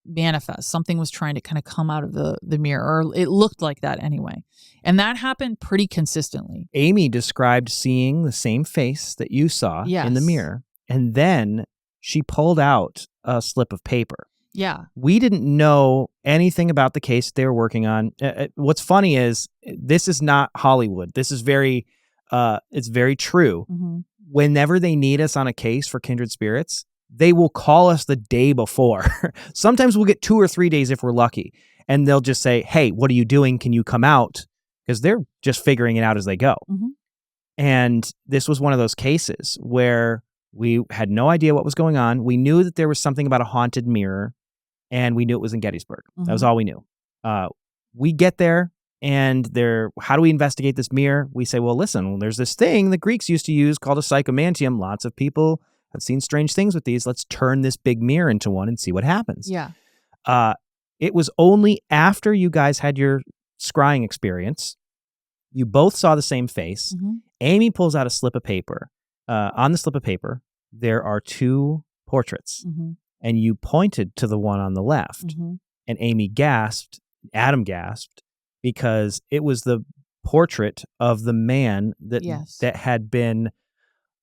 manifest. Something was trying to kind of come out of the mirror, or it looked like that anyway. And that happened pretty consistently. Amy described seeing the same face that you saw in the mirror, and then she pulled out a slip of paper. Yeah. We didn't know anything about the case they were working on. What's funny is this is not Hollywood. This is it's very true. Whenever they need us on a case for kindred spirits, they will call us the day before. Sometimes we'll get 2 or 3 days if we're lucky. And they'll just say, hey, what are you doing? Can you come out? Because they're just figuring it out as they go. And this was one of those cases where we had no idea what was going on. We knew that there was something about a haunted mirror, and we knew it was in Gettysburg. That was all we knew. We get there, and how do we investigate this mirror? We say, well, listen, there's this thing the Greeks used to use called a psychomantium. Lots of people have seen strange things with these. Let's turn this big mirror into one and see what happens. Yeah. It was only after you guys had your scrying experience, you both saw the same face. Amy pulls out a slip of paper. On the slip of paper, there are 2 portraits. And you pointed to the one on the left. And Amy gasped, Adam gasped, because it was the portrait of the man that had been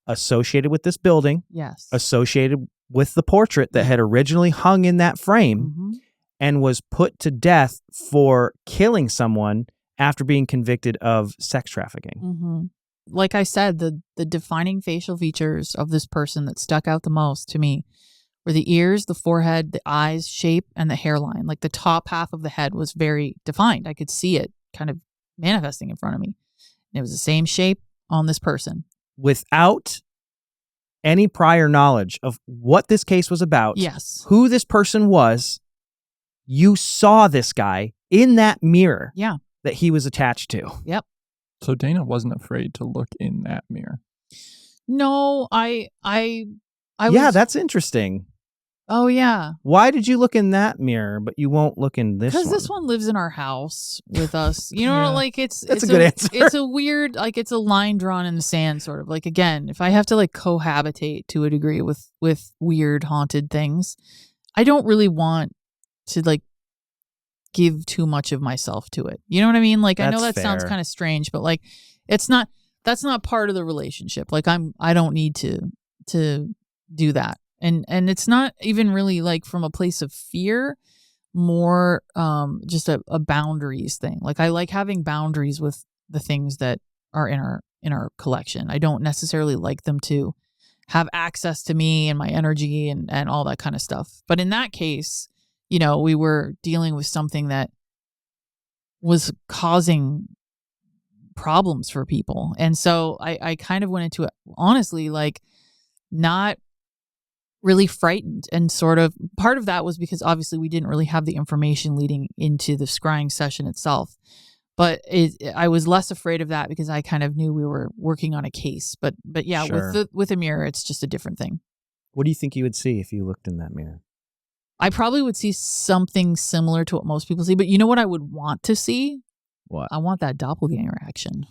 associated with this building, associated with the portrait that had originally hung in that frame, and was put to death for killing someone after being convicted of sex trafficking. Like I said, the defining facial features of this person that stuck out the most to me were the ears, the forehead, the eyes shape, and the hairline. Like the top half of the head was very defined. I could see it kind of manifesting in front of me. And it was the same shape on this person. Without any prior knowledge of what this case was about, who this person was, you saw this guy in that mirror that he was attached to. Yep. So Dana wasn't afraid to look in that mirror. No, I yeah, that's interesting. Oh, yeah. Why did you look in that mirror, but you won't look in this one? Because this one lives in our house with us. You know, like it's a good answer. It's a weird, like it's a line drawn in the sand, sort of. Like, again, if I have to like cohabitate to a degree with weird haunted things, I don't really want to like give too much of myself to it. You know what I mean? Like, I know that sounds kind of strange, but like that's not part of the relationship. Like I don't need to do that. And it's not even really like from a place of fear, more just a boundaries thing. Like I like having boundaries with the things that are in our collection. I don't necessarily like them to have access to me and my energy and all that kind of stuff. But in that case, you know, we were dealing with something that was causing problems for people. And so I kind of went into it, honestly, like not really frightened, and sort of part of that was because obviously we didn't really have the information leading into the scrying session itself. But I was less afraid of that because I kind of knew we were working on a case. But yeah, Sure. with a mirror, it's just a different thing. What do you think you would see if you looked in that mirror? I probably would see something similar to what most people see. But you know what I would want to see? What? I want that doppelganger action.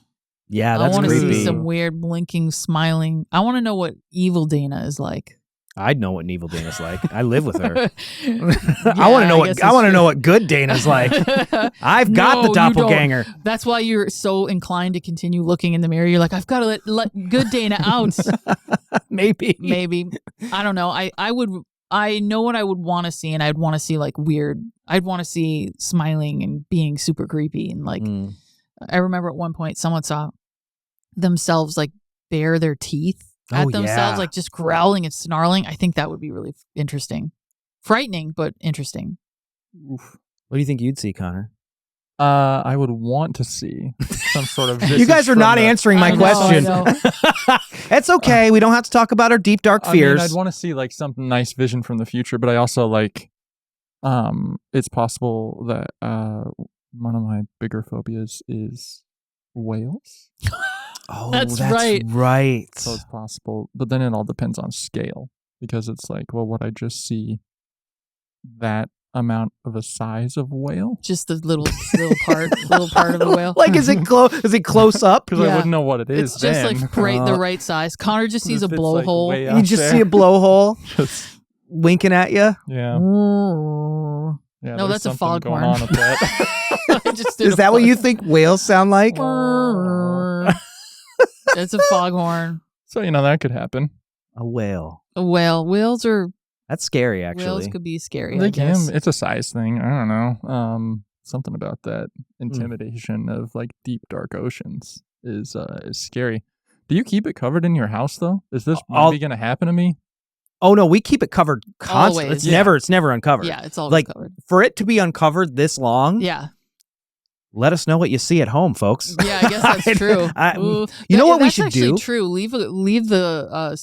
Yeah, that's I want to creepy. see some weird blinking, smiling. I want to know what evil Dana is like. I'd know what an evil Dana's like. I live with her. Yeah, I want to know guess I want to it's know true. what good Dana's like. I've got No, the you don't. doppelganger. That's why you're so inclined to continue looking in the mirror. You're like, I've got to let good Dana out. Maybe. I don't know. I know what I would want to see, and I'd want to see like weird. I'd want to see smiling and being super creepy, and like I remember at one point someone saw themselves like bare their teeth at themselves, like just growling and snarling. I think that would be really interesting. Frightening, but interesting. Oof. What do you think you'd see, Connor? I would want to see some sort of. You guys are not answering my question. It's okay. We don't have to talk about our deep, dark fears. I'd want to see like some nice vision from the future, but I also like, it's possible that one of my bigger phobias is whales. Oh, that's right. So it's possible, but then it all depends on scale, because it's like, well, would I just see that amount of a size of whale? Just the little part of the whale. Like, is it close up? Because I wouldn't know what it is. It's just then. like the right size. Connor just sees a If it's, blowhole. like, way You out just there. see a blowhole Just- winking at you. yeah. No, Yeah, that's a something foghorn. going on with that. I just did Is a that what you fog- think whales sound like? It's a foghorn. So that could happen. A whale. A whale. Whales That's scary, actually. Whales could be scary. They I guess. can. It's a size thing. I don't know. Something about that intimidation of like deep dark oceans is scary. Do you keep it covered in your house though? Is this maybe going to happen to me? Oh no, we keep it covered constantly. Always. It's never uncovered. Yeah, it's always like covered. for it to be uncovered this long. Yeah. Let us know what you see at home, folks. Yeah, I guess that's true. You know what we should That's actually do? true. Leave the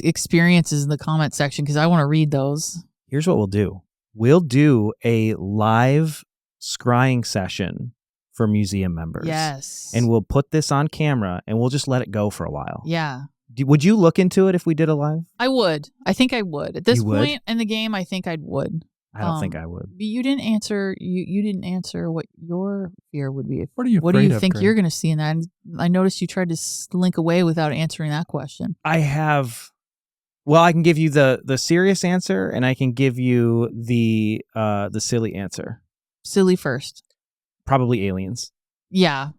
experiences in the comment section because I want to read those. Here's what we'll do. We'll do a live scrying session for museum members. Yes. And we'll put this on camera and we'll just let it go for a while. Yeah. Would you look into it if we did a live? I would. I think I would. At this You would? point in the game, I think I would. I don't think I would. But you didn't answer. You didn't answer what your fear would be. What are you? What do afraid you of, think Greg? you're going to see in that? And I noticed you tried to slink away without answering that question. I have. Well, I can give you the serious answer, and I can give you the silly answer. Silly first. Probably aliens. Yeah.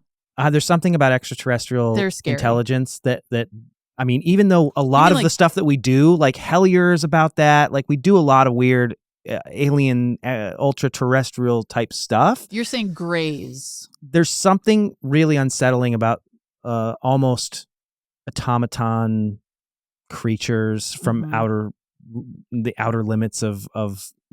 There's something about extraterrestrial They're scary. intelligence that I mean, even though a lot of the stuff that we do, like Hellier's about that, like we do a lot of weird alien, ultra-terrestrial type stuff. You're saying grays. There's something really unsettling about almost automaton creatures from the outer limits of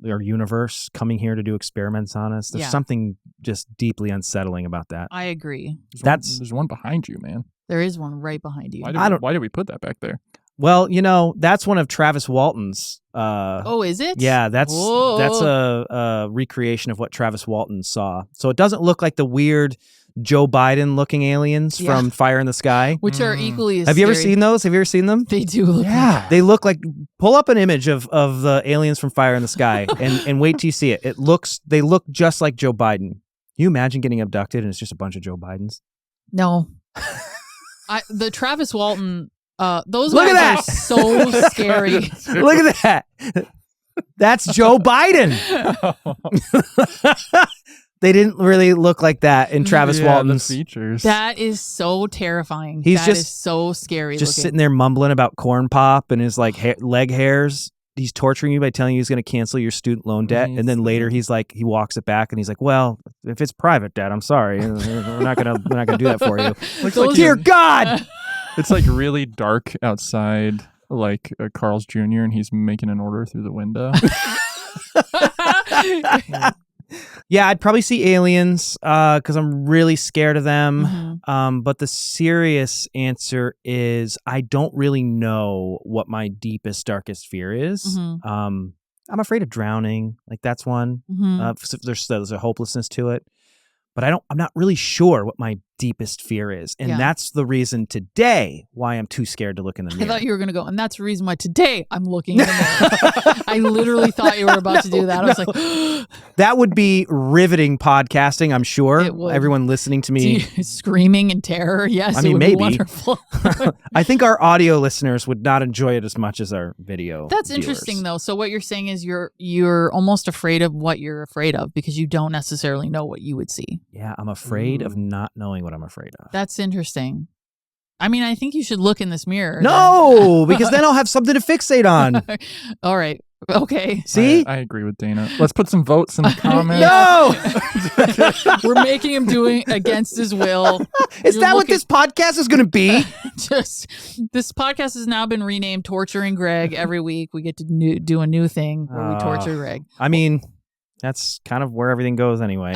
our universe coming here to do experiments on us. There's something just deeply unsettling about that. I agree. There's one behind you, man. There is one right behind you. Why did we put that back there? Well, that's one of Travis Walton's. Oh, is it? Yeah, that's a recreation of what Travis Walton saw. So it doesn't look like the weird Joe Biden looking aliens from Fire in the Sky, which are equally as Have you ever scary. seen those? Have you ever seen them? They do look like They look like, pull up an image of the aliens from Fire in the Sky and wait till you see it. They look just like Joe Biden. Can you imagine getting abducted and it's just a bunch of Joe Bidens? No. The Travis Walton, those Look at guys that. are so scary. Look at that. That's Joe Biden. They didn't really look like that in Travis Walton's. The features. That is so terrifying. He's That is so scary. Just looking. sitting there mumbling about corn pop and his like leg hairs. He's torturing you by telling you he's going to cancel your student loan debt, and then later he walks it back and he's like, "Well, if it's private debt, I'm sorry, we're not gonna do that for you." Dear God, it's like really dark outside, like Carl's Jr. and he's making an order through the window. Yeah, I'd probably see aliens because I'm really scared of them. But the serious answer is I don't really know what my deepest, darkest fear is. I'm afraid of drowning. Like that's one. There's a hopelessness to it. But I'm not really sure what my deepest fear is. And that's the reason today why I'm too scared to look in the mirror. I thought you were going to go, and that's the reason why today I'm looking in the mirror. I literally thought you were about to do that. I was like, that would be riveting podcasting, I'm sure. It would. Everyone listening to me. Screaming in terror. Yes, I mean, it would maybe. be wonderful. I think our audio listeners would not enjoy it as much as our video That's viewers. interesting, though. So what you're saying is you're almost afraid of what you're afraid of because you don't necessarily know what you would see. Yeah, I'm afraid of not knowing what I'm afraid of. That's interesting. I mean, I think you should look in this mirror. No, because then I'll have something to fixate on. All right. Okay. See? I agree with Dana. Let's put some votes in the comments. No! We're making him doing against his will. Is that what this podcast is going to be? This podcast has now been renamed Torturing Greg. Every week we get to do a new thing where we torture Greg. I mean, that's kind of where everything goes anyway.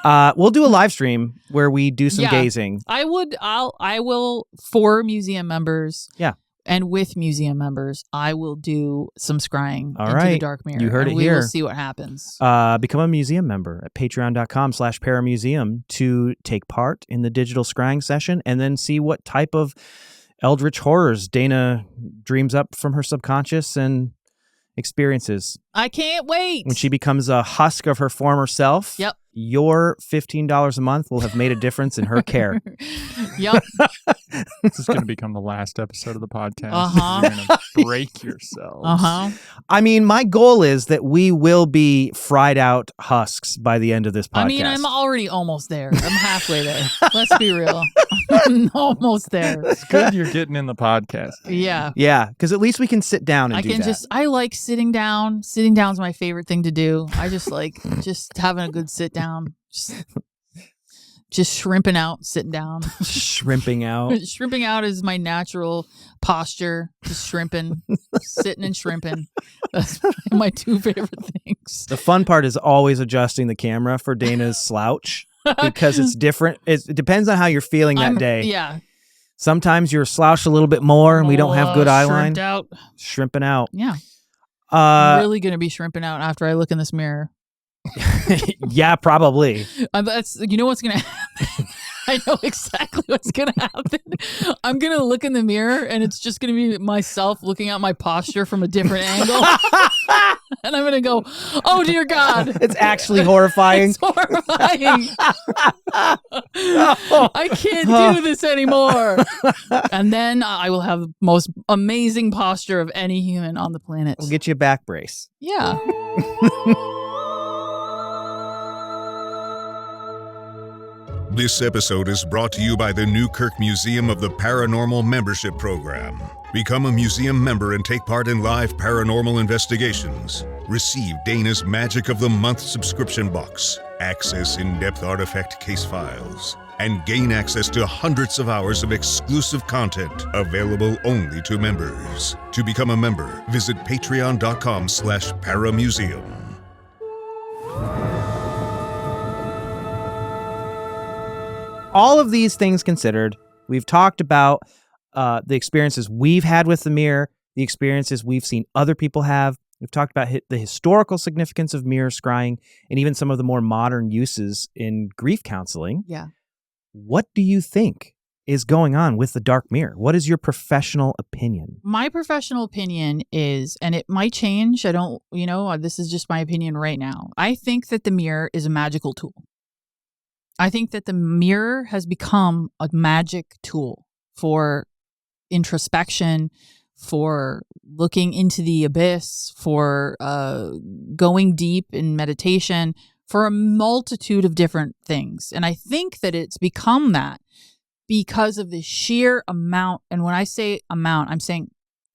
We'll do a live stream where we do some gazing. I will for museum members. Yeah. And with museum members, I will do some scrying into the dark mirror. You heard it here. here. We will see what happens. Become a museum member at patreon.com/paramuseum to take part in the digital scrying session and then see what type of eldritch horrors Dana dreams up from her subconscious and experiences. I can't wait. When she becomes a husk of her former self. Yep. Your $15 a month will have made a difference in her care. Yep. This is going to become the last episode of the podcast. You're going to break yourselves. I mean, my goal is that we will be fried out husks by the end of this podcast. I mean, I'm already almost there. I'm halfway there. Let's be real. I'm almost there. It's good you're getting in the podcast. Yeah. Yeah, because at least we can sit down and do that. I like sitting down. Sitting down is my favorite thing to do. I just like just having a good sit down. Just shrimping out, sitting down. Shrimping out. Shrimping out is my natural posture. Just shrimping, sitting and shrimping. That's my two favorite things. The fun part is always adjusting the camera for Dana's slouch because it's different. It depends on how you're feeling that day. Yeah. Sometimes you're slouched a little bit more and we don't have good eye line. Shrimped out. Shrimping out. Yeah. I'm really going to be shrimping out after I look in this mirror. Yeah, probably. You know what's going to happen? I know exactly what's going to happen. I'm going to look in the mirror and it's just going to be myself looking at my posture from a different angle. And I'm going to go, oh, dear God. It's actually horrifying. It's horrifying. I can't do this anymore. And then I will have the most amazing posture of any human on the planet. We'll get you a back brace. Yeah. This episode is brought to you by the Newkirk Museum of the Paranormal Membership Program. Become a museum member and take part in live paranormal investigations. Receive Dana's Magic of the Month subscription box, access in-depth artifact case files, and gain access to hundreds of hours of exclusive content available only to members. To become a member, visit patreon.com/paramuseum. All of these things considered, we've talked about the experiences we've had with the mirror, the experiences we've seen other people have. We've talked about the historical significance of mirror scrying and even some of the more modern uses in grief counseling. Yeah. What do you think is going on with the dark mirror? What is your professional opinion? My professional opinion is, and it might change, this is just my opinion right now. I think that the mirror is a magical tool. I think that the mirror has become a magic tool for introspection, for looking into the abyss, for going deep in meditation, for a multitude of different things. And I think that it's become that because of the sheer amount. And when I say amount, I'm saying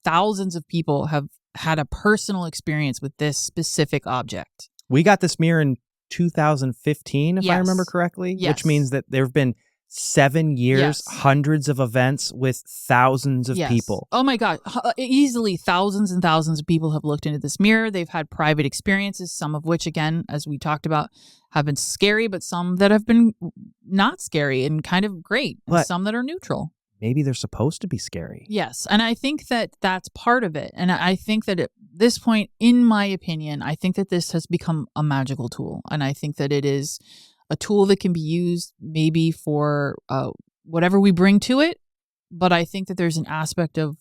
thousands of people have had a personal experience with this specific object. We got this mirror in 2015, if I remember correctly, which means that there have been 7 years, hundreds of events with thousands of people. Oh my God. Easily thousands and thousands of people have looked into this mirror. They've had private experiences, some of which, again, as we talked about, have been scary, but some that have been not scary and kind of great, and some that are neutral. Maybe they're supposed to be scary. Yes. And I think that that's part of it. And I think that at this point, in my opinion, I think that this has become a magical tool. And I think that it is a tool that can be used maybe for whatever we bring to it. But I think that there's an aspect of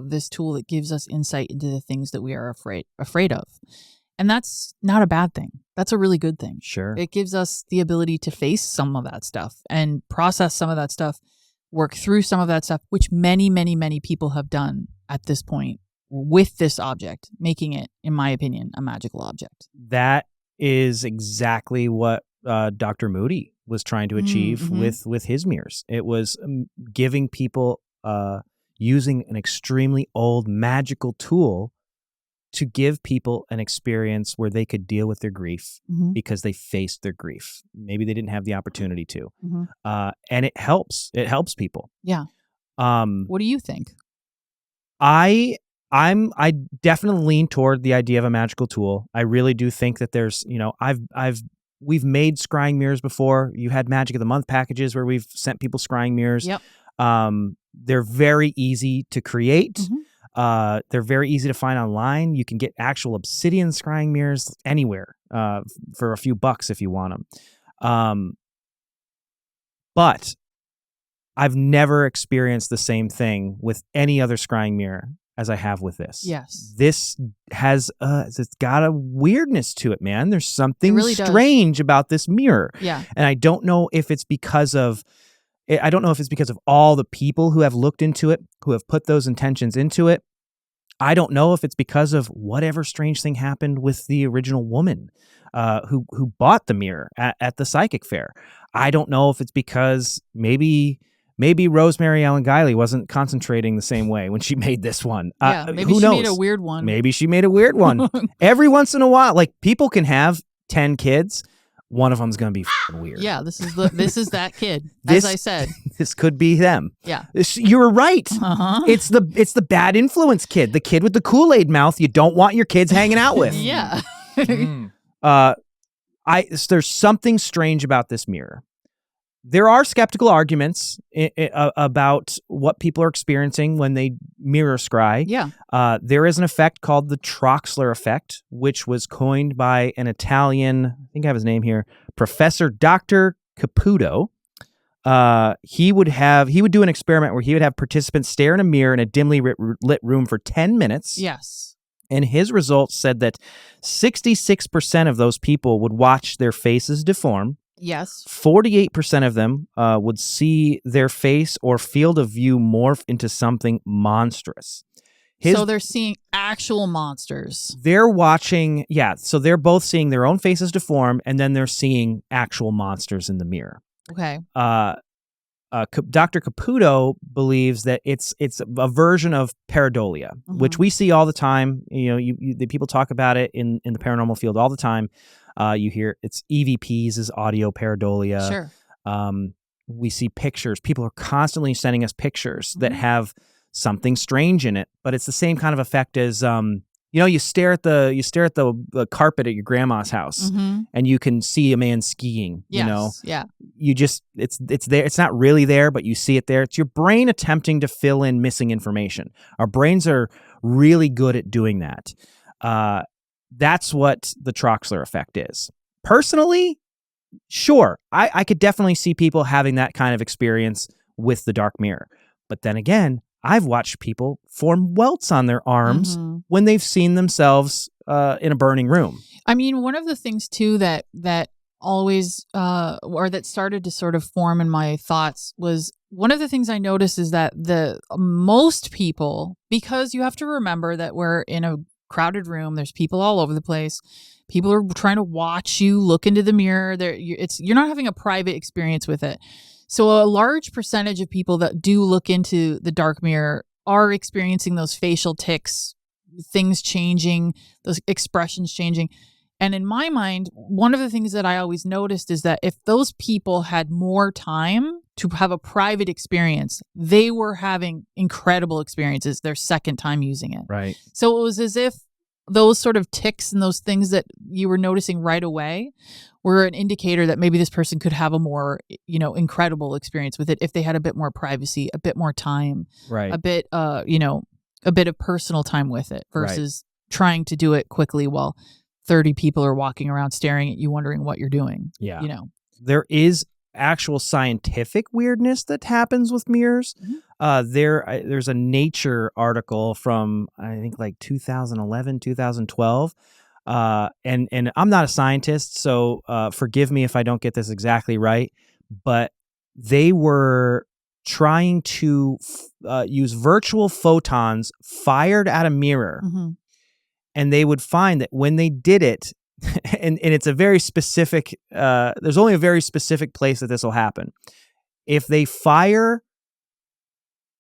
this tool that gives us insight into the things that we are afraid of. And that's not a bad thing. That's a really good thing. Sure. It gives us the ability to face some of that stuff and process some of that stuff, work through some of that stuff, which many, many, many people have done at this point with this object, making it, in my opinion, a magical object. That is exactly what Dr. Moody was trying to achieve with his mirrors. It was giving people, using an extremely old magical tool to give people an experience where they could deal with their grief because they faced their grief. Maybe they didn't have the opportunity to. And it helps. It helps people. Yeah. What do you think? I definitely lean toward the idea of a magical tool. I really do think that there's, we've made scrying mirrors before. You had Magic of the Month packages where we've sent people scrying mirrors. Yep. They're very easy to create. They're very easy to find online. You can get actual obsidian scrying mirrors anywhere for a few bucks if you want them. But I've never experienced the same thing with any other scrying mirror as I have with this. Yes. This has it's got a weirdness to it, man. There's something really strange about this mirror. Yeah. And I don't know if it's because of all the people who have looked into it, who have put those intentions into it. I don't know if it's because of whatever strange thing happened with the original woman who bought the mirror at the psychic fair. I don't know if it's because maybe Rosemary Ellen Guiley wasn't concentrating the same way when she made this one. Yeah, maybe who she knows? made a weird one. Maybe she made a weird one. Every once in a while, like people can have 10 kids. One of them's going to be weird. Yeah, this is that kid. As I said, this could be them. Yeah, you were right. It's the bad influence kid, the kid with the Kool-Aid mouth. You don't want your kids hanging out with. Yeah. There's something strange about this mirror. There are skeptical arguments about what people are experiencing when they mirror scry. Yeah. There is an effect called the Troxler effect, which was coined by an Italian, I think I have his name here, Professor Dr. Caputo. He would do an experiment where he would have participants stare in a mirror in a dimly lit room for 10 minutes. Yes. And his results said that 66% of those people would watch their faces deform. Yes. 48% of them would see their face or field of view morph into something monstrous. So they're seeing actual monsters. They're watching, so they're both seeing their own faces deform, and then they're seeing actual monsters in the mirror. Okay. Dr. Caputo believes that it's a version of pareidolia, which we see all the time. The people talk about it in the paranormal field all the time. You hear it's EVPs is audio pareidolia. Sure. We see pictures. People are constantly sending us pictures that have something strange in it, but it's the same kind of effect as you stare at the carpet at your grandma's house and you can see a man skiing. Yes. Yeah. You just it's there. It's not really there, but you see it there. It's your brain attempting to fill in missing information. Our brains are really good at doing that. That's what the Troxler effect is. Personally, sure, I could definitely see people having that kind of experience with the dark mirror. But then again, I've watched people form welts on their arms when they've seen themselves in a burning room. I mean, one of the things too that always or that started to sort of form in my thoughts was one of the things I noticed is that most people, because you have to remember that we're in a crowded room. There's people all over the place. People are trying to watch you look into the mirror. You're not having a private experience with it. So a large percentage of people that do look into the dark mirror are experiencing those facial tics, things changing, those expressions changing. And in my mind, one of the things that I always noticed is that if those people had more time to have a private experience, they were having incredible experiences their second time using it. Right. So it was as if those sort of tics and those things that you were noticing right away were an indicator that maybe this person could have a more, incredible experience with it if they had a bit more privacy, a bit more time, Right. a bit, a bit of personal time with it versus trying to do it quickly while 30 people are walking around staring at you, wondering what you're doing. Yeah. There is actual scientific weirdness that happens with mirrors. Mm-hmm. There's a Nature article from, I think, like 2011, 2012. And I'm not a scientist, so forgive me if I don't get this exactly right, but they were trying to use virtual photons fired at a mirror. Mm-hmm. And they would find that when they did it, and it's a very specific, there's only a very specific place that this will happen. If they fire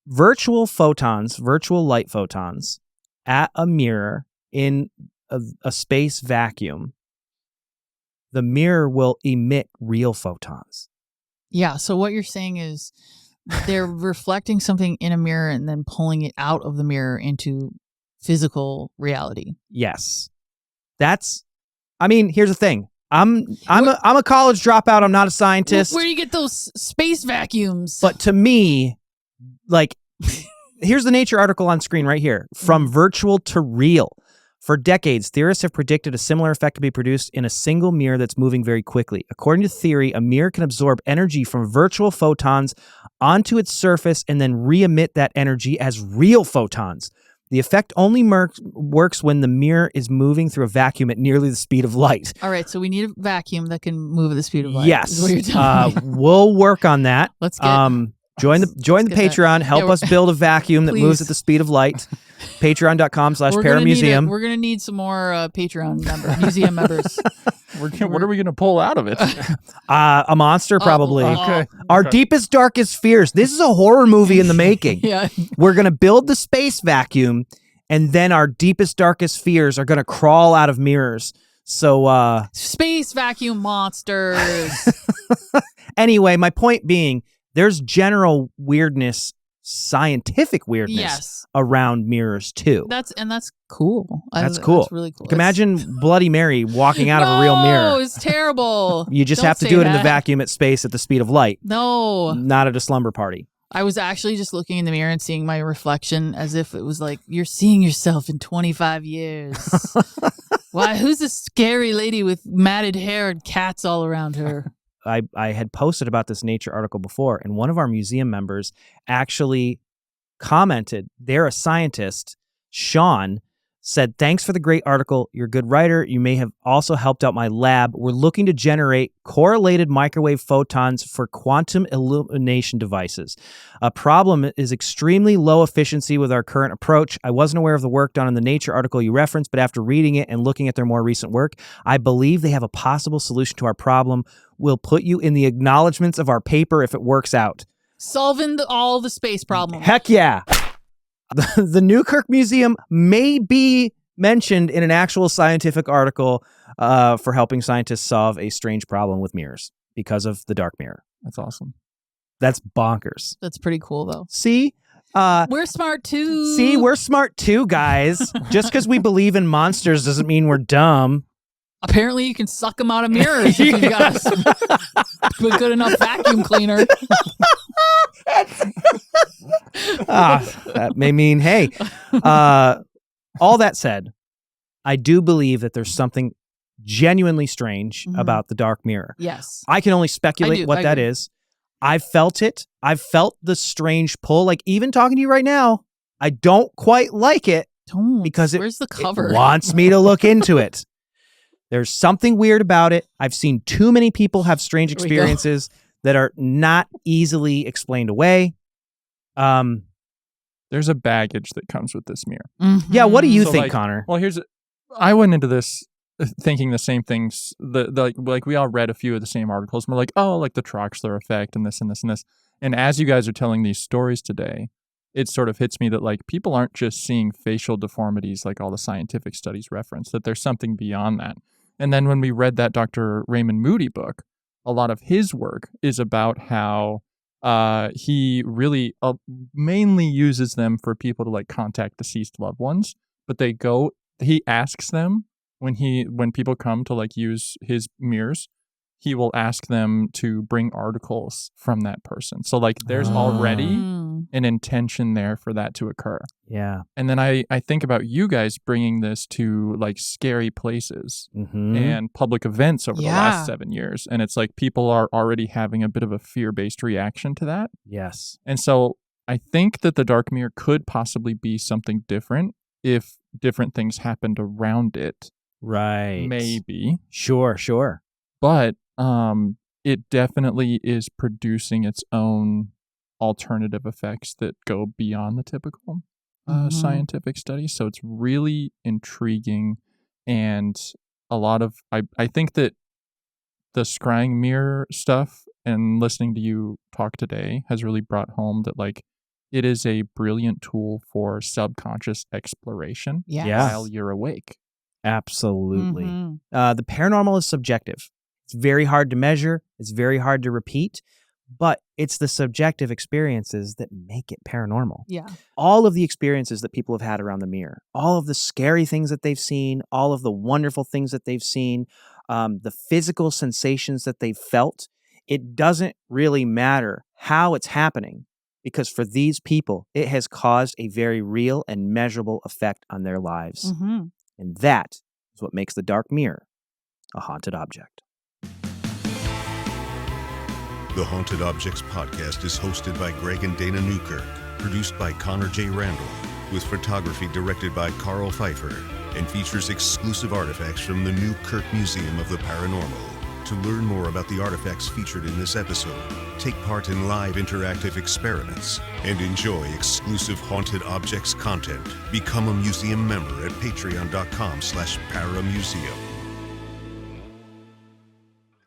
virtual light photons at a mirror in a space vacuum, the mirror will emit real photons. Yeah. So what you're saying is they're reflecting something in a mirror and then pulling it out of the mirror into physical reality. Yes. Here's the thing. I'm a college dropout. I'm not a scientist. Where do you get those space vacuums? But to me, like, here's the Nature article on screen right here. From virtual to real. For decades, theorists have predicted a similar effect can be produced in a single mirror that's moving very quickly. According to theory, a mirror can absorb energy from virtual photons onto its surface and then re-emit that energy as real photons. The effect only works when the mirror is moving through a vacuum at nearly the speed of light. All right, so we need a vacuum that can move at the speed of light. Yes, is what you're telling me. We'll work on that. Let's get join the Patreon. That. Help us build a vacuum that moves at the speed of light. Patreon.com/Paramuseum. We're gonna need some more Patreon museum members. What are we gonna pull out of it? A monster, probably. Okay. Our deepest, darkest fears. This is a horror movie in the making. Yeah. We're gonna build the space vacuum, and then our deepest, darkest fears are gonna crawl out of mirrors. So, space vacuum monsters. Anyway, my point being, there's general weirdness, scientific weirdness around mirrors too. That's cool. That's cool. That's really cool. Imagine Bloody Mary walking out of a real mirror. No, it's terrible. You just have to do it in the vacuum at space at the speed of light. No. Not at a slumber party. I was actually just looking in the mirror and seeing my reflection as if it was like, you're seeing yourself in 25 years. Why, who's this scary lady with matted hair and cats all around her? I had posted about this Nature article before, and one of our museum members actually commented. They're a scientist. Sean said, "Thanks for the great article. You're a good writer. You may have also helped out my lab. We're looking to generate correlated microwave photons for quantum illumination devices. A problem is extremely low efficiency with our current approach. I wasn't aware of the work done in the Nature article you referenced, but after reading it and looking at their more recent work, I believe they have a possible solution to our problem. We'll put you in the acknowledgments of our paper if it works out." Solving all the space problems. Heck yeah. The Newkirk Museum may be mentioned in an actual scientific article for helping scientists solve a strange problem with mirrors because of the dark mirror. That's awesome. That's bonkers. That's pretty cool, though. See? We're smart, too. See, we're smart, too, guys. Just because we believe in monsters doesn't mean we're dumb. Apparently, you can suck them out of mirrors if you've got a good enough vacuum cleaner. That may mean, hey. All that said, I do believe that there's something genuinely strange about the dark mirror. Yes. I can only speculate what that is. I've felt it. I've felt the strange pull. Like, even talking to you right now, I don't quite like it because where's the cover? It wants me to look into it. There's something weird about it. I've seen too many people have strange experiences that are not easily explained away. there's a baggage that comes with this mirror. Mm-hmm. Yeah, what do you So, think, like, Connor? Well, I went into this thinking the same things. Like we all read a few of the same articles. And we're like, oh, like the Troxler effect and this and this and this. And as you guys are telling these stories today, it sort of hits me that like people aren't just seeing facial deformities like all the scientific studies reference, that there's something beyond that. And then when we read that Dr. Raymond Moody book, a lot of his work is about how he really mainly uses them for people to like contact deceased loved ones, but he asks them when people come to like use his mirrors, he will ask them to bring articles from that person. So like there's already an intention there for that to occur. Yeah. And then I think about you guys bringing this to like scary places and public events over the last 7 years. And it's like people are already having a bit of a fear-based reaction to that. Yes. And so I think that the dark mirror could possibly be something different if different things happened around it. Right. Maybe. Sure. But it definitely is producing its own alternative effects that go beyond the typical scientific studies. So it's really intriguing, and a lot of I think that the scrying mirror stuff and listening to you talk today has really brought home that like it is a brilliant tool for subconscious exploration while you're awake. Absolutely. The paranormal is subjective. It's very hard to measure. It's very hard to repeat, but it's the subjective experiences that make it paranormal. Yeah. All of the experiences that people have had around the mirror, all of the scary things that they've seen, all of the wonderful things that they've seen, the physical sensations that they've felt, it doesn't really matter how it's happening, because for these people, it has caused a very real and measurable effect on their lives. And that is what makes the dark mirror a haunted object. The Haunted Objects podcast is hosted by Greg and Dana Newkirk, produced by Connor J. Randall, with photography directed by Carl Pfeiffer, and features exclusive artifacts from the Newkirk Museum of the Paranormal. To learn more about the artifacts featured in this episode, take part in live interactive experiments, and enjoy exclusive Haunted Objects content, become a museum member at patreon.com/paramuseum.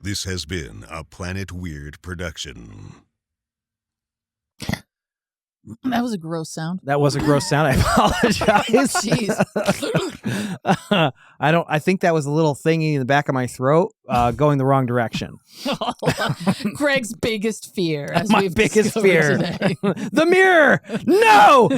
This has been a Planet Weird production. That was a gross sound. That was a gross sound. I apologize. Jeez. I think that was a little thingy in the back of my throat going the wrong direction. Greg's biggest fear. As My we've biggest discovered fear. today. The mirror! No!